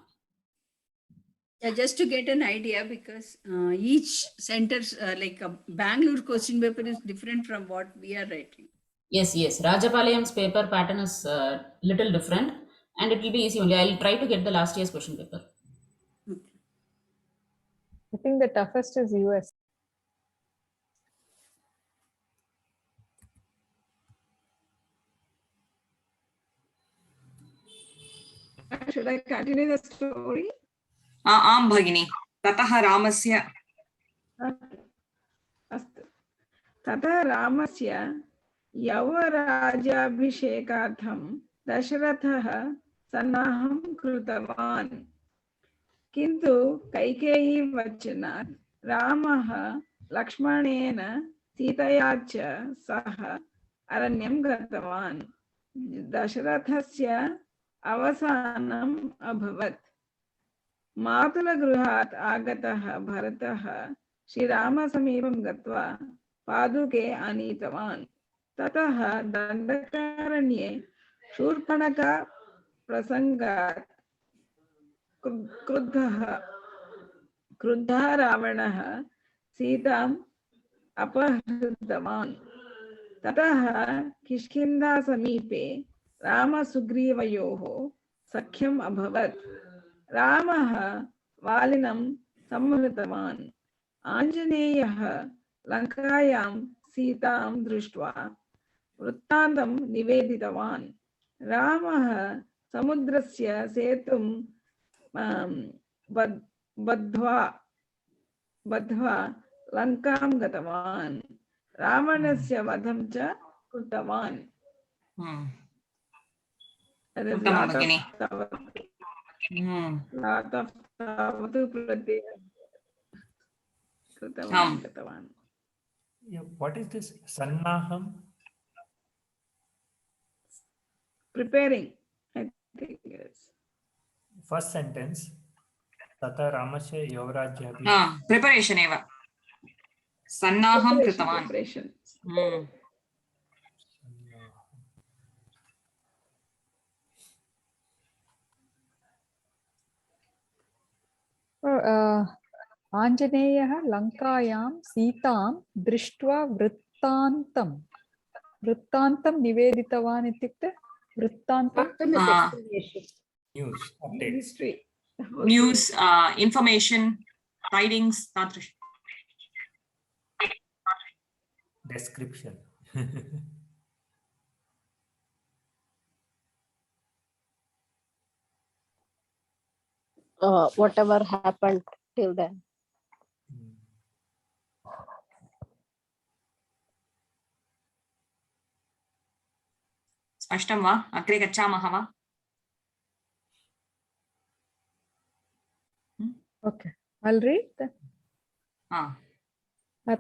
Yeah, just to get an idea, because each center's like a Bangalore question paper is different from what we are writing. Yes. Rajapalayam's paper pattern is little different, and it will be easy only. I'll try to get the last year's question paper. I think the toughest is US. Should I continue the story? Aam bhagini. Tataha Ramasya. अस्तु तथा रामस्य यवराजाभिषेकार्थं दशरथः सन्नाहं कृतवान् किन्तु कैकेयी वचनात् रामः लक्ष्मणेन सीतया च सह अरण्यं गतवान् दशरथस्य अवसानम् अभवत् मातुलगृहात् आगतः भरतः श्रीरामसमीपं गत्वा पादुके आनीतवान् ततः दण्डकारण्ये शूर्पणखा प्रसङ्गात् क्रुद्धः रावणः सीताम् अपहृतवान् ततः किष्किन्धा समीपे रामसुग्रीवयोः सख्यम् अभवत्। रामः वालिनं संहृतवान्। आञ्जनेयः लङ्कायां सीतां दृष्ट्वा वृत्तान्तं निवेदितवान्। रामः समुद्रस्य सेतुं बद्ध्वा लङ्कां गतवान्। रावणस्य वधं च कृतवान्। That is Uttama lot of Bhagini. तावत् प्रत्यय कृतवान् गतवान्. What is this? Sannaham? Preparing, I think it is. First sentence. Tata Ramasya Yogarajyabhi. Preparation eva. Sannaham kritavan. Preparation. आञ्जनेयः लङ्कायां सीतां दृष्ट्वा वृत्तान्तं निवेदितवान् इत्युक्ते वृत्तान्तं News, updates. History. News, information, tidings, tadrish. Description. Whatever happened till then. स्पष्टं वा? अग्रे गच्छामः वा? Okay, I'll read that.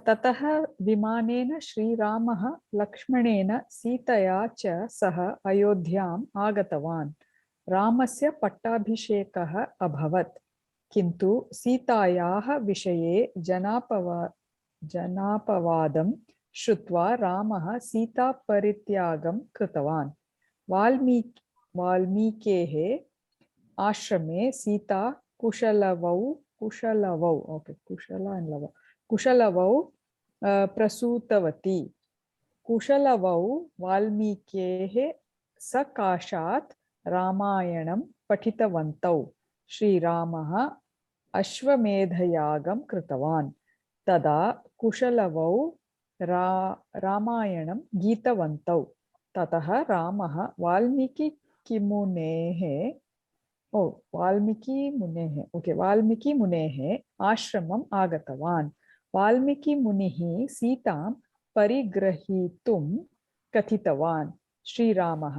ततः विमानेन श्रीरामः लक्ष्मणेन सीतया च सह अयोध्याम् आगतवान्। रामस्य पट्टाभिषेकः अभवत्, किन्तु सीतायाः विषये जनापवादं श्रुत्वा रामः सीतापरित्यागं कृतवान्। वाल्मीकेः आश्रमे सीता कुशलवौ प्रसूतवती। कुशलवौ वाल्मीकेः सकाशात् रामायणं पठितवन्तौ। श्रीरामः अश्वमेधयागं कृतवान्। तदा कुशलवौ रामायणं गीतवन्तौ। ततः रामः वाल्मीकिमुनेः आश्रमम् आगतवान्। वाल्मीकिमुनिः सीतां परिग्रहीतुं कथितवान्। श्रीरामः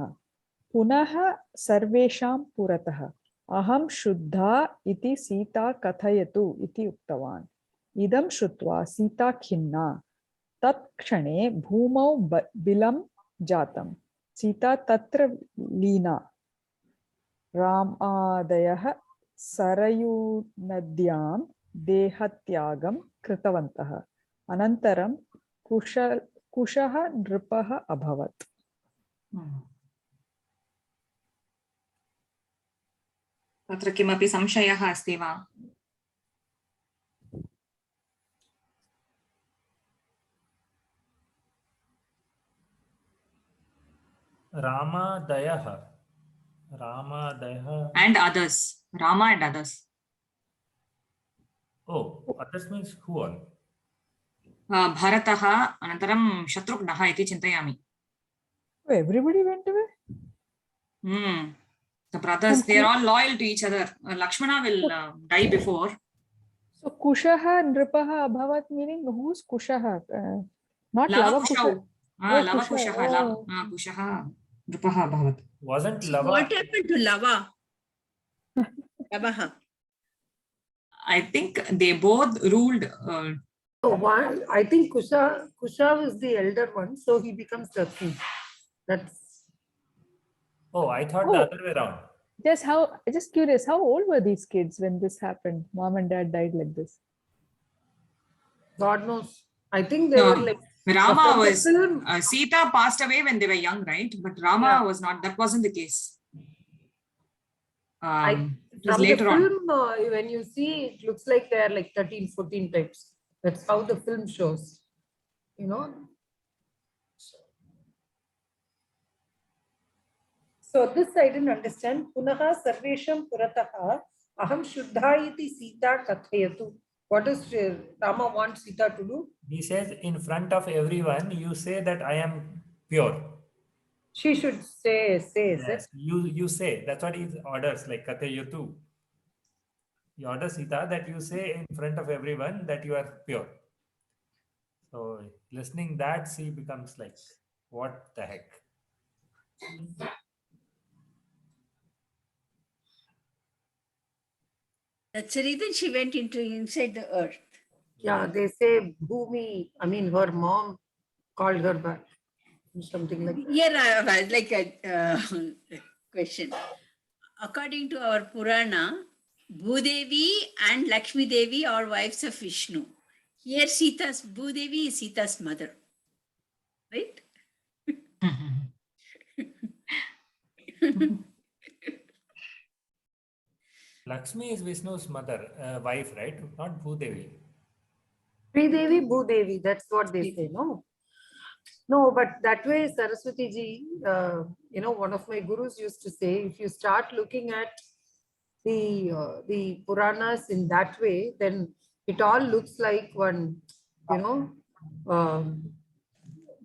पुनः सर्वेषां पुरतः अहं शुद्धा इति सीता कथयतु इति उक्तवान्। इदं श्रुत्वा सीता खिन्ना। तत्क्षणे भूमौ बिलं जातं। सीता तत्र लीना। रामादयः सरयूनद्यां देहत्यागं कृतवन्तः। अनन्तरं कुशः नृपः अभवत्। तत्र किमपि संशयः अस्ति वा? Ramadayah. And others. Rama and others. Oh, others means who all? Bharatah, anantaram Shatrughnah iti chintayami. Everybody went away? The brothers, they are all loyal to each other. Lakshmana will die before. So Kushaha Nripaha Abhavat meaning who's Kushaha? Not Lava Kusha. Lava Kushaha. Kushaha Nripaha Abhavat. Wasn't Lava? What happened to Lava? Lavaha. I think they both ruled. I think Kusha was the elder one, so he becomes the king. That's. Oh, I thought the other way around. Just curious, how old were these kids when this happened? Mom and dad died like this. God knows. I think they were like. Rama was. Sita passed away when they were young, right? But Rama was not. That wasn't the case. It was later on. When you see, it looks like they are like 13, 14 types. That's how the film shows. You know. So this I didn't understand. Punaha sarvesham purataha aham shuddha iti Sita kathayatu. What does Rama want Sita to do? He says, in front of everyone, you say that I am pure. She should say, is Yes, it? you say. That's what he orders, like Kathayatu. He orders Sita that you say in front of everyone that you are pure. So listening that, she becomes like, what the heck? That's the reason she went inside the earth. Yeah, they say Bhumi, I mean, her mom called her back. Something like that. Here I was like a question. According to our Purana, Bhudevi and Lakshmi Devi are wives of Vishnu. Here Bhudevi is Sita's mother. Right? Lakshmi is Vishnu's mother, wife, right? Not Bhudevi. Sridevi, Bhudevi, that's what they say, no? No, but that way, Saraswati ji, one of my gurus used to say, if you start looking at the Puranas in that way, then it all looks like one,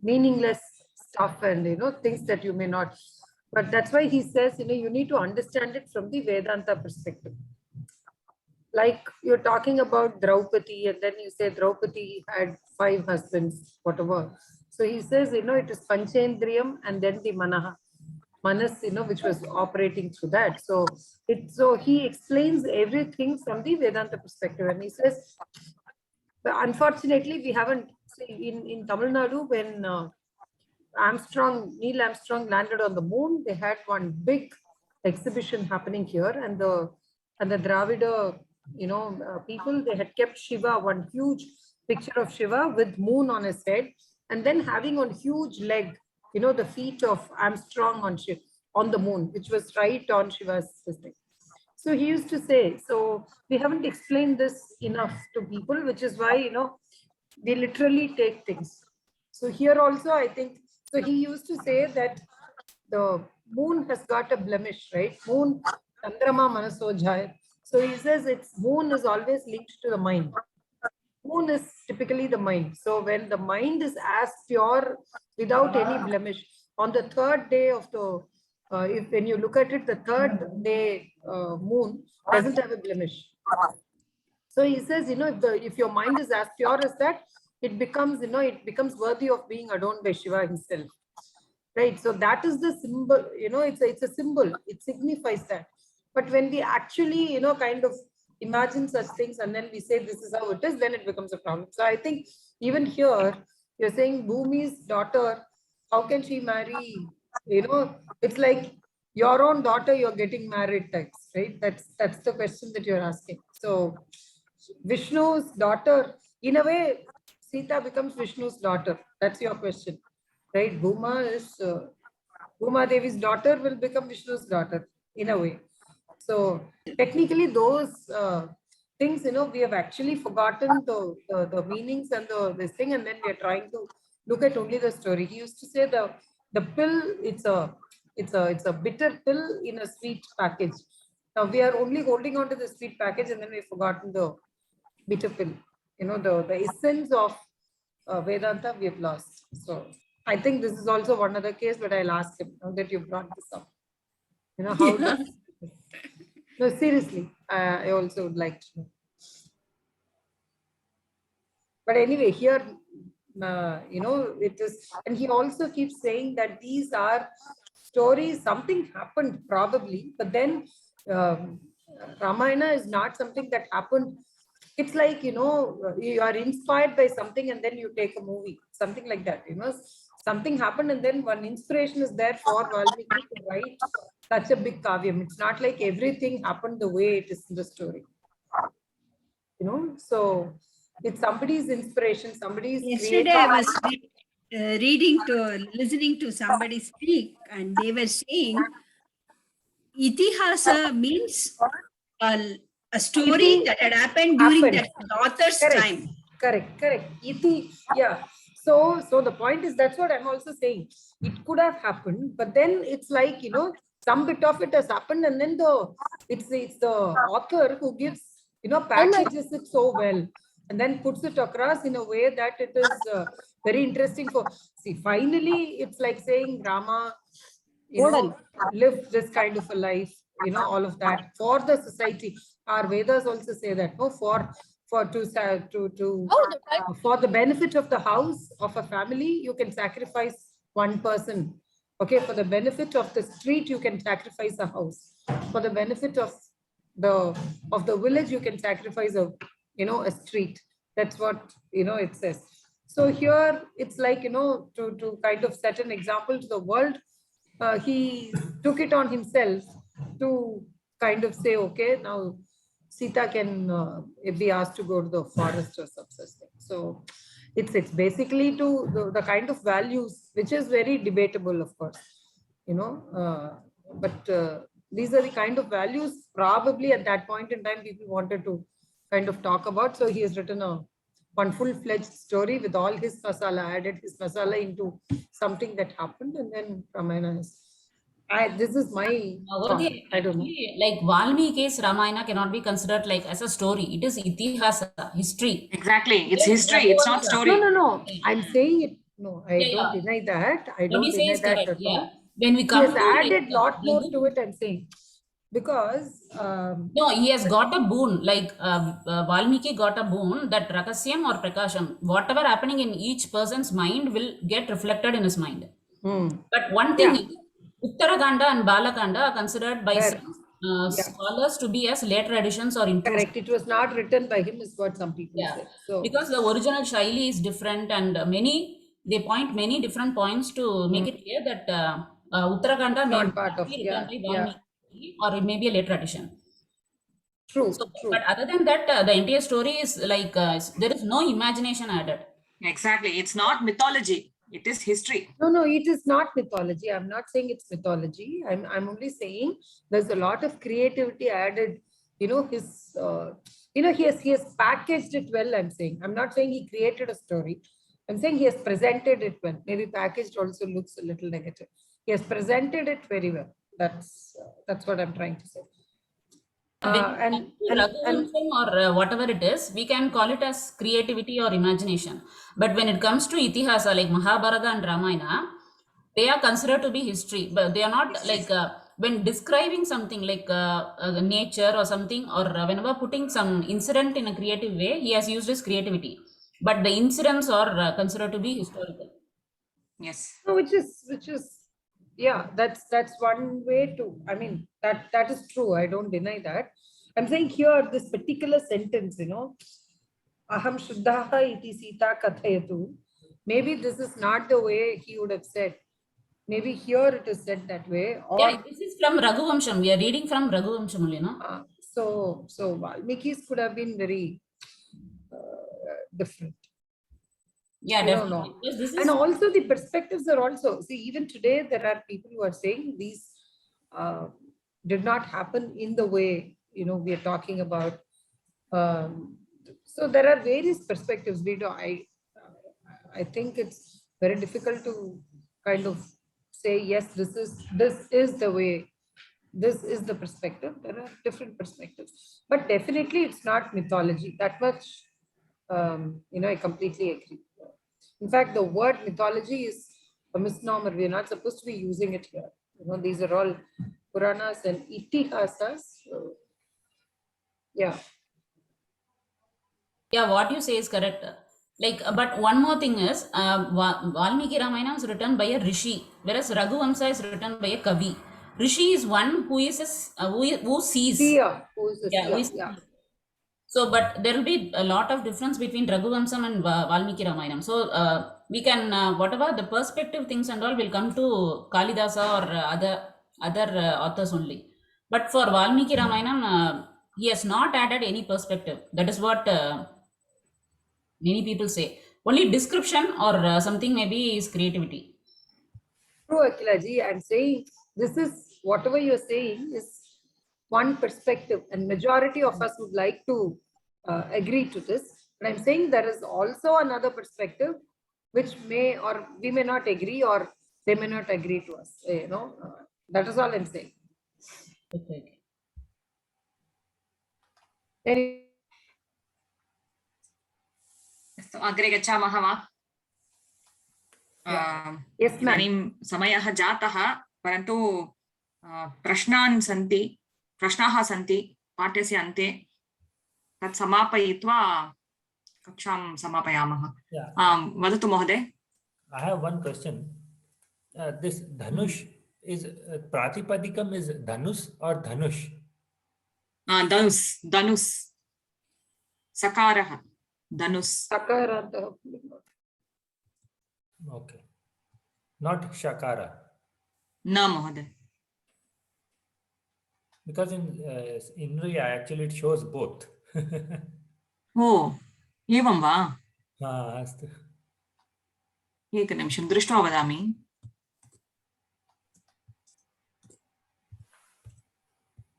meaningless stuff and, things that you may not. But that's why he says, you need to understand it from the Vedanta perspective. Like you're talking about Draupadi, and then you say Draupadi had 5 husbands, whatever. So he says, it is Panchendriyam and then the Manaha. Manas, which was operating through that. So he explains everything from the Vedanta perspective. And he says, but unfortunately, we haven't in Tamil Nadu when Neil Armstrong landed on the moon, they had one big exhibition happening here, and the Dravida, people, they had kept Shiva, one huge picture of Shiva with moon on his head, and then having one huge leg, the feet of Armstrong on the moon, which was right on Shiva's thing. So he used to say, so we haven't explained this enough to people, which is why, they literally take things. So here also, I think, so he used to say that the moon has got a blemish, right? Moon, Chandrama Manaso Jaya. So he says its moon is always linked to the mind. Moon is typically the mind. So when the mind is as pure without any blemish, on the 3rd day of the, when you look at it, the 3rd day moon doesn't have a blemish. So he says, if your mind is as pure as that, it becomes, it becomes worthy of being adorned by Shiva himself. Right. So that is the symbol, it's a symbol. It signifies that. But when we actually, kind of imagine such things and then we say this is how it is, then it becomes a problem. So I think even here, you're saying Bhumi's daughter, how can she marry? It's like your own daughter, you're getting married types, right? That's the question that you're asking. So Vishnu's daughter, in a way, Sita becomes Vishnu's daughter. That's your question, right? Bhuma Devi's daughter will become Vishnu's daughter in a way. So technically those things, we have actually forgotten the meanings and this thing, and then we are trying to look at only the story. He used to say the pill, it's a bitter pill in a sweet package. Now we are only holding on to the sweet package and then we've forgotten the bitter pill. The essence of Vedanta we have lost. So I think this is also one other case, but I'll ask him now that you brought this up. How does no, seriously, I also would like to know. But anyway, here, it is, and he also keeps saying that these are stories, something happened probably, but then Ramayana is not something that happened. It's like, you are inspired by something and then you take a movie, something like that, something happened and then one inspiration is there for Valmiki to write such a big kavyam. It's not like everything happened the way it is in the story. So it's somebody's inspiration, somebody's Yesterday I was listening to somebody speak, and they were saying Itihasa means a story that had happened during that author's time. Correct. Yeah. So the point is, that's what I'm also saying. It could have happened, but then it's like, some bit of it has happened, and then it's the author who gives, packages it so well, and then puts it across in a way that it is very interesting finally it's like saying Rama, live this kind of a life, all of that for the society. Our Vedas also say that, for the benefit of the house of a family, you can sacrifice one person. Okay, for the benefit of the street, you can sacrifice a house. For the benefit of the village, you can sacrifice a street. That's what it says. So here it's like, to kind of set an example to the world, he took it on himself to kind of say, okay, now Sita can be asked to go to the forest or some such thing. So it's basically to the kind of values, which is very debatable, of course, but these are the kind of values probably at that point in time people wanted to kind of talk about. So he has written one full-fledged story with all his masala, added his masala into something that happened, and then Ramayana is. This is my thought. I don't know. Like Valmiki's Ramayana cannot be considered like as a story. It is itihasa, history. Exactly. It's history. It's not story. No. I'm saying it. No, I don't deny that. I don't deny that at all. When we come he has added a lot more to it, I'm saying. Because no, he has got a boon, like Valmiki got a boon that Rakasyam or Prakasham, whatever happening in each person's mind will get reflected in his mind. But one thing is, Uttarakanda and Balakanda are considered by some scholars to be as later additions or improved. Correct. It was not written by him, is what some people say. So because the original Shaili is different, and they point many different points to make it clear that Uttarakanda may not part of written by Valmiki, or it may be a later addition. True. But other than that, the entire story is like there is no imagination added. Exactly. It's not mythology. It is history. No, it is not mythology. I'm not saying it's mythology. I'm only saying there's a lot of creativity added. He has packaged it well. I'm saying. I'm not saying he created a story. I'm saying he has presented it well. Maybe packaged also looks a little negative. He has presented it very well. That's what I'm trying to say. Or whatever it is, we can call it as creativity or imagination. But when it comes to itihasa, like Mahabharata and Ramayana, they are considered to be history, but they are not like when describing something like nature or something, or whenever putting some incident in a creative way, he has used his creativity. But the incidents are considered to be historical. Yes. No, which is that's one way to. I mean that is true. I don't deny that. I'm saying here this particular sentence, Aham Shuddhaha iti Sita kathayatu. Maybe this is not the way he would have said. Maybe here it is said that way. Or this is from Raghuvamsham. We are reading from Raghuvamsham, So Valmiki's could have been very different. Yeah, definitely. And also the perspectives are also, even today there are people who are saying these did not happen in the way, we are talking about. So there are various perspectives. I think it's very difficult to kind of say, yes, this is the way, this is the perspective. There are different perspectives, but definitely it's not mythology. That much, I completely agree. In fact, the word mythology is a misnomer. We are not supposed to be using it here. These are all Puranas and Itihasas. So, yeah, what you say is correct. Like, but one more thing is, Valmiki Ramayana is written by a rishi, whereas Raghuvamsa is written by a kavi. Rishi is one who is who sees. So, but there will be a lot of difference between Raghuvamsam and Valmiki Ramayana. So, we can whatever the perspective things and all will come to Kalidasa or other authors only. But for Valmiki Ramayana, he has not added any perspective. That is what many people say. Only description or something maybe is creativity. True, Akhilaji. I'm saying this is whatever you're saying is one perspective, and majority of us would like to agree to this. But I'm saying there is also another perspective which may or we may not agree, or they may not agree to us. That is all I'm saying. Okay. अस्तु, अग्रे गच्छामः वा? Yes, ma'am. इदानीं समयः जातः, परन्तु प्रश्नाः सन्ति पाठ्यस्य अन्ते, तत् समापयित्वा कक्षां समापयामः. वदतु महोदय. I have one question. This Dhanush is Pratipadikam is Dhanus or Dhanush? Dhanus. Sakarah. Dhanus. Sakarah. Okay. Not Shakara. No, Mahoday. Because in Inriya actually it shows both. Oh, एवं वा? अस्तु. एकनिमिषं दृष्ट्वा वदामि.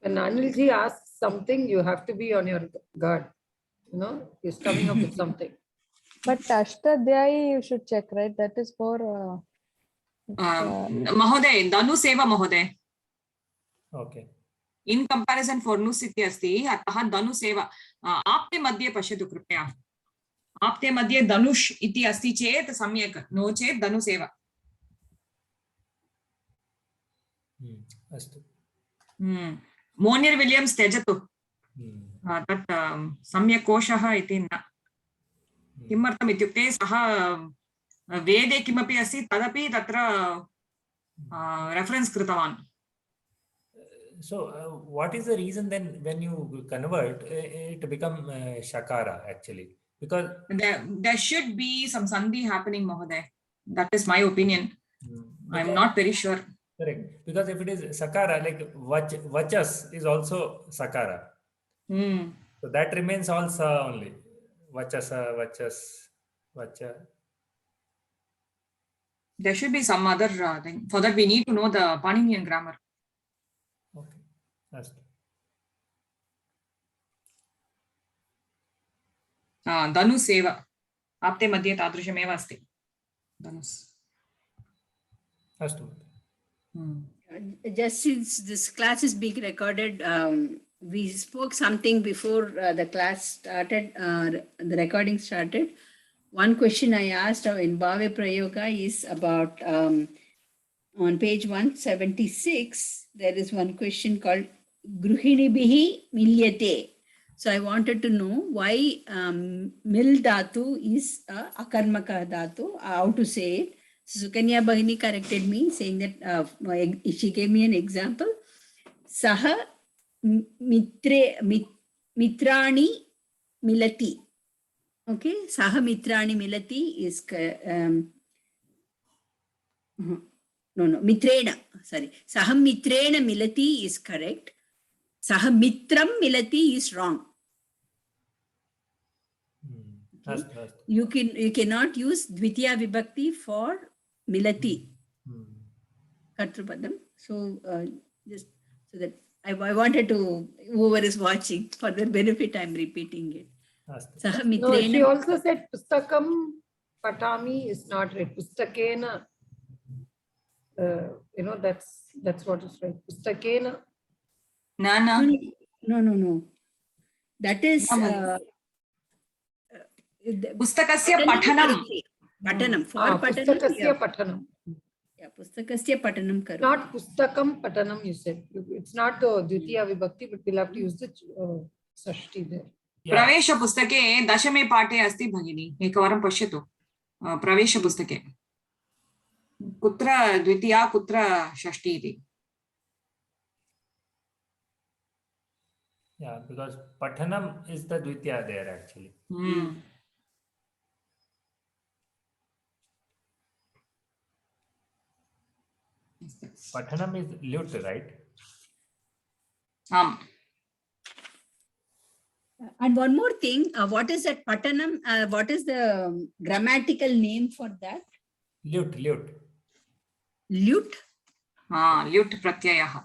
When Anilji asks something, you have to be on your guard. You know, he's coming up with something. But Ashtadhyayi you should check, right? That is for Mahoday, Dhanus eva Mahoday. Okay. In comparison for Nus इति अस्ति, अतः Dhanus eva. आपते मध्ये पश्यतु कृपया. आपते मध्ये धनुष इति अस्ति चेत् सम्यक्, नो चेत् धनुष एव. अस्तु. मोनियर् विलियम्स् त्यजतु. तत् सम्यक् कोशः इति न. किमर्थम् इत्युक्ते सः वेदे किमपि अस्ति तदपि तत्र रेफरेन्स् कृतवान्. So what is the reason then when you convert it become Shakara actually? Because there should be some sandhi happening, Mahoday. That is my opinion. I'm not very sure. Correct. Because if it is Sakara, like Vachas is also Sakara. So that remains all Sa only. Vachasa, Vachas, Vacha. There should be some other thing. For that we need to know the Paninian grammar. Okay. That's Dhanus eva. Apte madhye tadrishameva asti. Dhanus. Astu. Just since this class is being recorded, we spoke something before the class started, the recording started. One question I asked in Bhave Prayoga is about on page 176, there is one question called Gruhinibihi Milyate. So I wanted to know why mil dhatu is akarmaka dhatu, how to say it. So Sukanya Bahini corrected me saying that she gave me an example. Saha mitrani milati. Okay, Saha mitrani milati is mitrena. Sorry, Saha mitrena milati is correct. Saha mitram milati is wrong. Okay. You cannot use Dvitiya Vibhakti for milati. Kartrupadam. So just so that I wanted to, whoever is watching, for their benefit, I'm repeating it. No, she also said Pustakam Patami is not right. Pustakena, you know, that's what is right. Pustakena. No. That is Pustakasya Pathanam. Patanam. For Patanam. Pustakasya Patanam. Yeah, Pustakasya Patanam Karu. Not Pustakam Patanam, you said. It's not Dvitiya Vibhakti, but we'll have to use the Sashti there. प्रवेश पुस्तके दशमे पाठे अस्ति भगिनी, एकवारं पश्यतु. प्रवेश पुस्तके कुत्र द्वितीया कुत्र षष्ठी इति. Yeah, because Pathanam is the Dvitiya there actually. Pathanam is lut, right? And one more thing, what is that Patanam? What is the grammatical name for that? Lut. Lut? Lut pratyayah.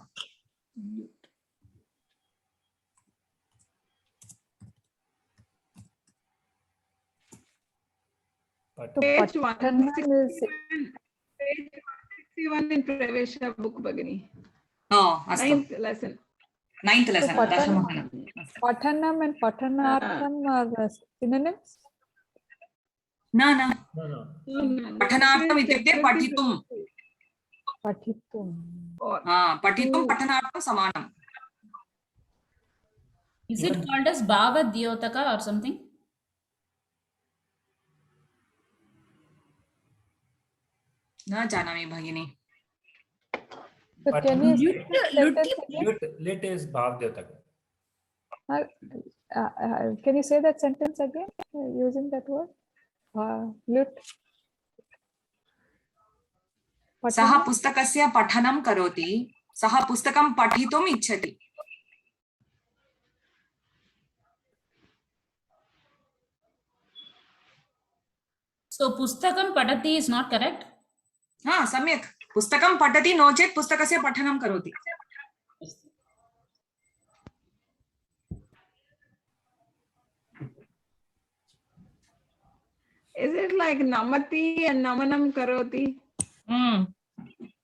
Page 161 in Pravesha book, Bhagini. अस्तु ninth lesson. 9th lesson So, दशमः Pathanam and Pathanartham are synonyms? न न No, no. पठनार्थम् इत्युक्ते पठितुं Pathitum. Or पठितुं पठनार्थं समानम् Is it called as Bhavadyotaka or something? न जानामि भगिनी So can you Lut- sentence again? Lit is Bhavdyotaka. Can you say that sentence again using that word? Lut. सः पुस्तकस्य पठनं करोति सः पुस्तकं पठितुम् इच्छति So Pustakam Padati is not correct. सम्यक् पुस्तकं पठति नो चेत् पुस्तकस्य पठनं करोति is it like namati and namanam karoti?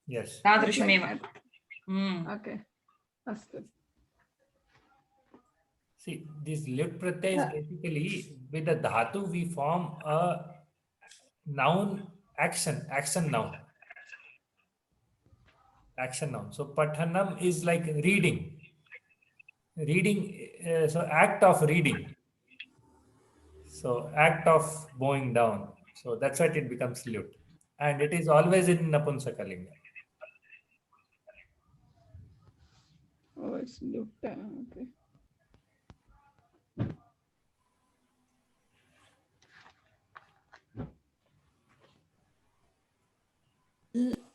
Yes. तादृशमेव Like that. Okay. Astu. See, this lit pratyay is basically with the dhatu we form a noun action noun. Action noun. So pathanam is like reading. So act of reading. So act of bowing down. So that's what it becomes lut. And it is always in Napunsakalinga. Oh, it's lutta. Okay.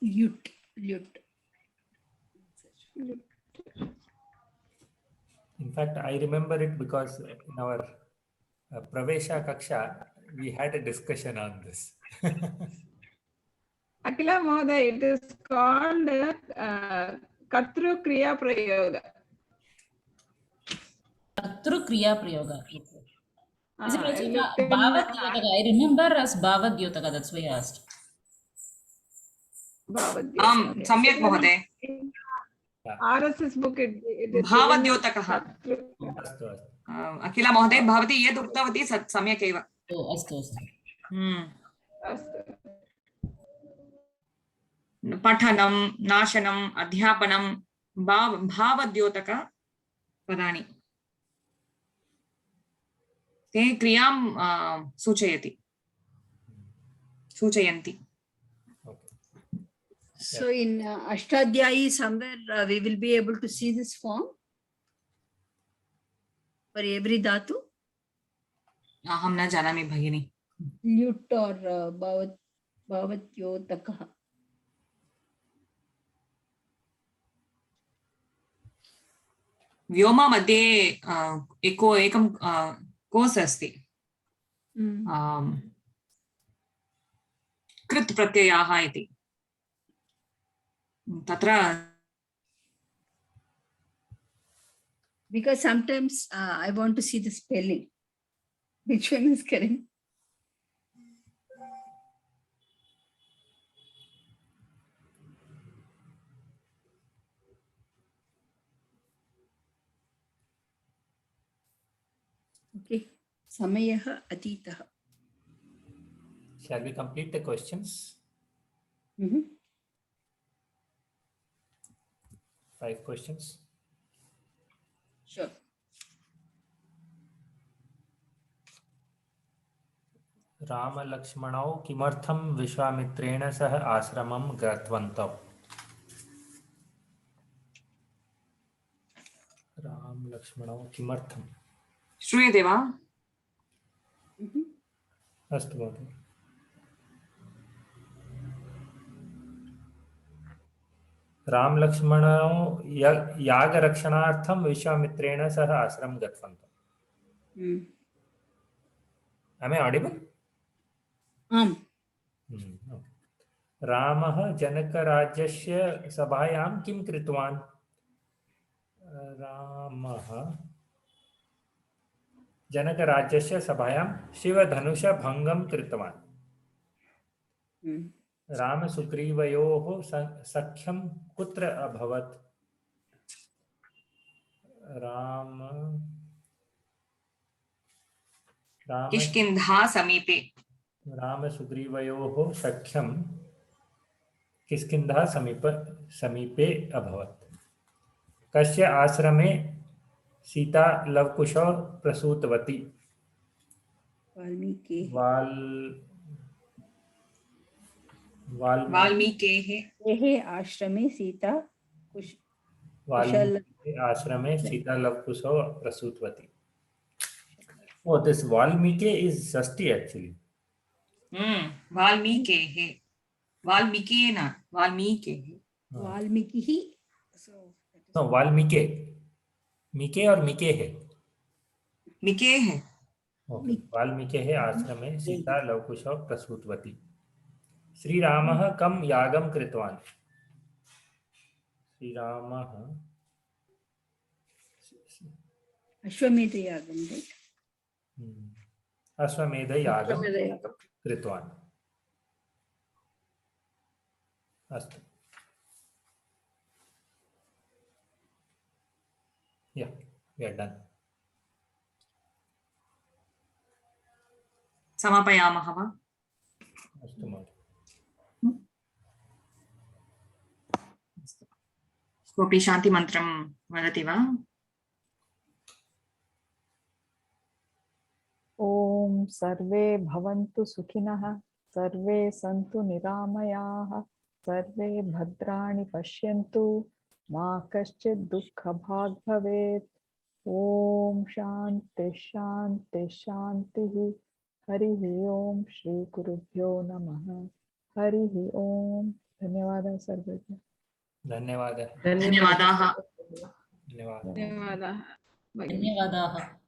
Lut. In fact, I remember it because in our Pravesha Kaksha, we had a discussion on this. Akila Mohoday, it is called Katru Kriya Prayoga. Katru Kriya Prayoga. Is it also I looked in, Bhavadyotaka? I remember as Bhavadyotaka, that's why I asked. Bhavadyotaka. सम्यक् महोदय RSS book it is भावद्योतकः अस्तु, अस्तु। अखिला महोदय भवती यद् उक्तवती सत् सम्यक् एव अस्तु अस्तु पठनं नाशनम् अध्यापनं भावद्योतक पदानि ते क्रियां सूचयन्ति So in Ashtadhyayi somewhere we will be able to see this form for every dhatu. अहं न जानामि भगिनी Lut or Bhavatyotaka. व्योम मध्ये एकं कोर्स् अस्ति कृत् प्रत्ययाः इति तत्र Because sometimes I want to see the spelling. Which one is correct? Okay. Samayah atitah. Shall we complete the questions? 5 questions. Sure. Ram लक्ष्मणौ किमर्थं विश्वामित्रेण सह आश्रमं गतवन्तौ? राम लक्ष्मणौ किमर्थं? श्रूयते वा? अस्तु महोदय। राम लक्ष्मणौ यागरक्षणार्थं विश्वामित्रेण सह आश्रमं गतवन्तौ। Am I audible? रामः जनकराज्यस्य सभायां किं कृतवान्? रामः जनकराज्यस्य सभायां शिवधनुषभङ्गं कृतवान्। रामसुग्रीवयोः सख्यं कुत्र अभवत्? राम राम किष्किन्धा समीपे राम सुग्रीवयोः सख्यं किष्किन्धा समीपे अभवत्। कस्य आश्रमे सीता लवकुशौ प्रसूतवती? वाल्मीकि वाल्मीकेः आश्रमे सीता वाल्मीकि आश्रमे Sita लवकुशौ प्रसूतवती. Oh, this Valmiki is Shashti actually. वाल्मीकेः वाल्मीकेन वाल्मीकेः Valmiki. No, Valmiki. Mike और मिके है? मिकेः Okay. वाल्मीकेः आश्रमे सीता लवकुशौ प्रसूतवती. श्रीरामः कं यागं कृतवान्? श्रीरामः अश्वमेधयागं, right? अश्वमेधयागं कृतवान्. अस्तु. Yeah, we are done. समापयामः वा? अस्तु महोदय. कोऽपि शान्तिमन्त्रं वदति वा? ॐ सर्वे भवन्तु सुखिनः, सर्वे सन्तु निरामयाः, सर्वे भद्राणि पश्यन्तु, मा कश्चित् दुःखभाग् भवेत्. ॐ शान्ति शान्ति शान्तिः. हरिः ॐ श्री गुरुभ्यो नमः. हरिः ॐ. धन्यवादः सर्वेभ्यः. धन्यवादः. धन्यवादाः. धन्यवादः. धन्यवादाः. धन्यवादाः.